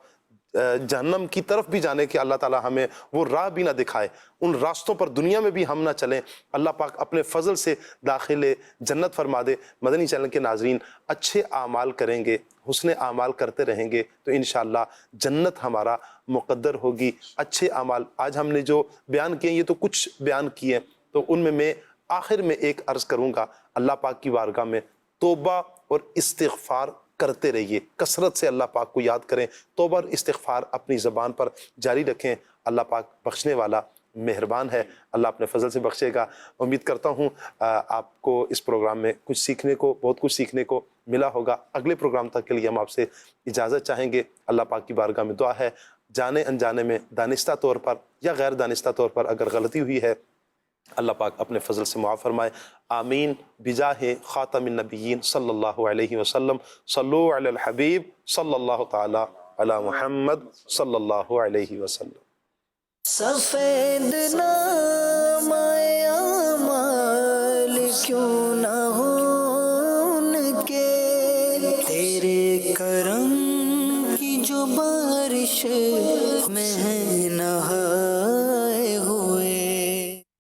جہنم کی طرف بھی جانے کے اللہ تعالیٰ ہمیں وہ راہ بھی نہ دکھائے. ان راستوں پر دنیا میں بھی ہم نہ چلیں. اللہ پاک اپنے فضل سے داخل جنت فرما دے. مدنی چینل کے ناظرین اچھے اعمال کریں گے، حسن اعمال کرتے رہیں گے تو انشاءاللہ جنت ہمارا مقدر ہوگی. اچھے اعمال آج ہم نے جو بیان کیے، یہ تو کچھ بیان کیے، تو ان میں آخر میں ایک عرض کروں گا، اللہ پاک کی بارگاہ میں توبہ اور استغفار کرتے رہیے. کثرت سے اللہ پاک کو یاد کریں، توبہ اور استغفار اپنی زبان پر جاری رکھیں. اللہ پاک بخشنے والا مہربان ہے، اللہ اپنے فضل سے بخشے گا. امید کرتا ہوں آپ کو اس پروگرام میں کچھ سیکھنے کو، بہت کچھ سیکھنے کو ملا ہوگا. اگلے پروگرام تک کے لیے ہم آپ سے اجازت چاہیں گے. اللہ پاک کی بارگاہ میں دعا ہے جانے انجانے میں دانستہ طور پر یا غیر دانستہ طور پر اگر غلطی ہوئی ہے، اللہ پاک اپنے فضل سے معاف فرمائے. آمین بجاہ خاتم النبیین صلی اللہ علیہ وسلم. صلو علی الحبیب صلی اللہ تعالی علی محمد صلی اللہ علیہ وسلم. سفید نام اعمال کیوں نہ ہو ان کے، تیرے کرم کی جو بارش میں ہے نہار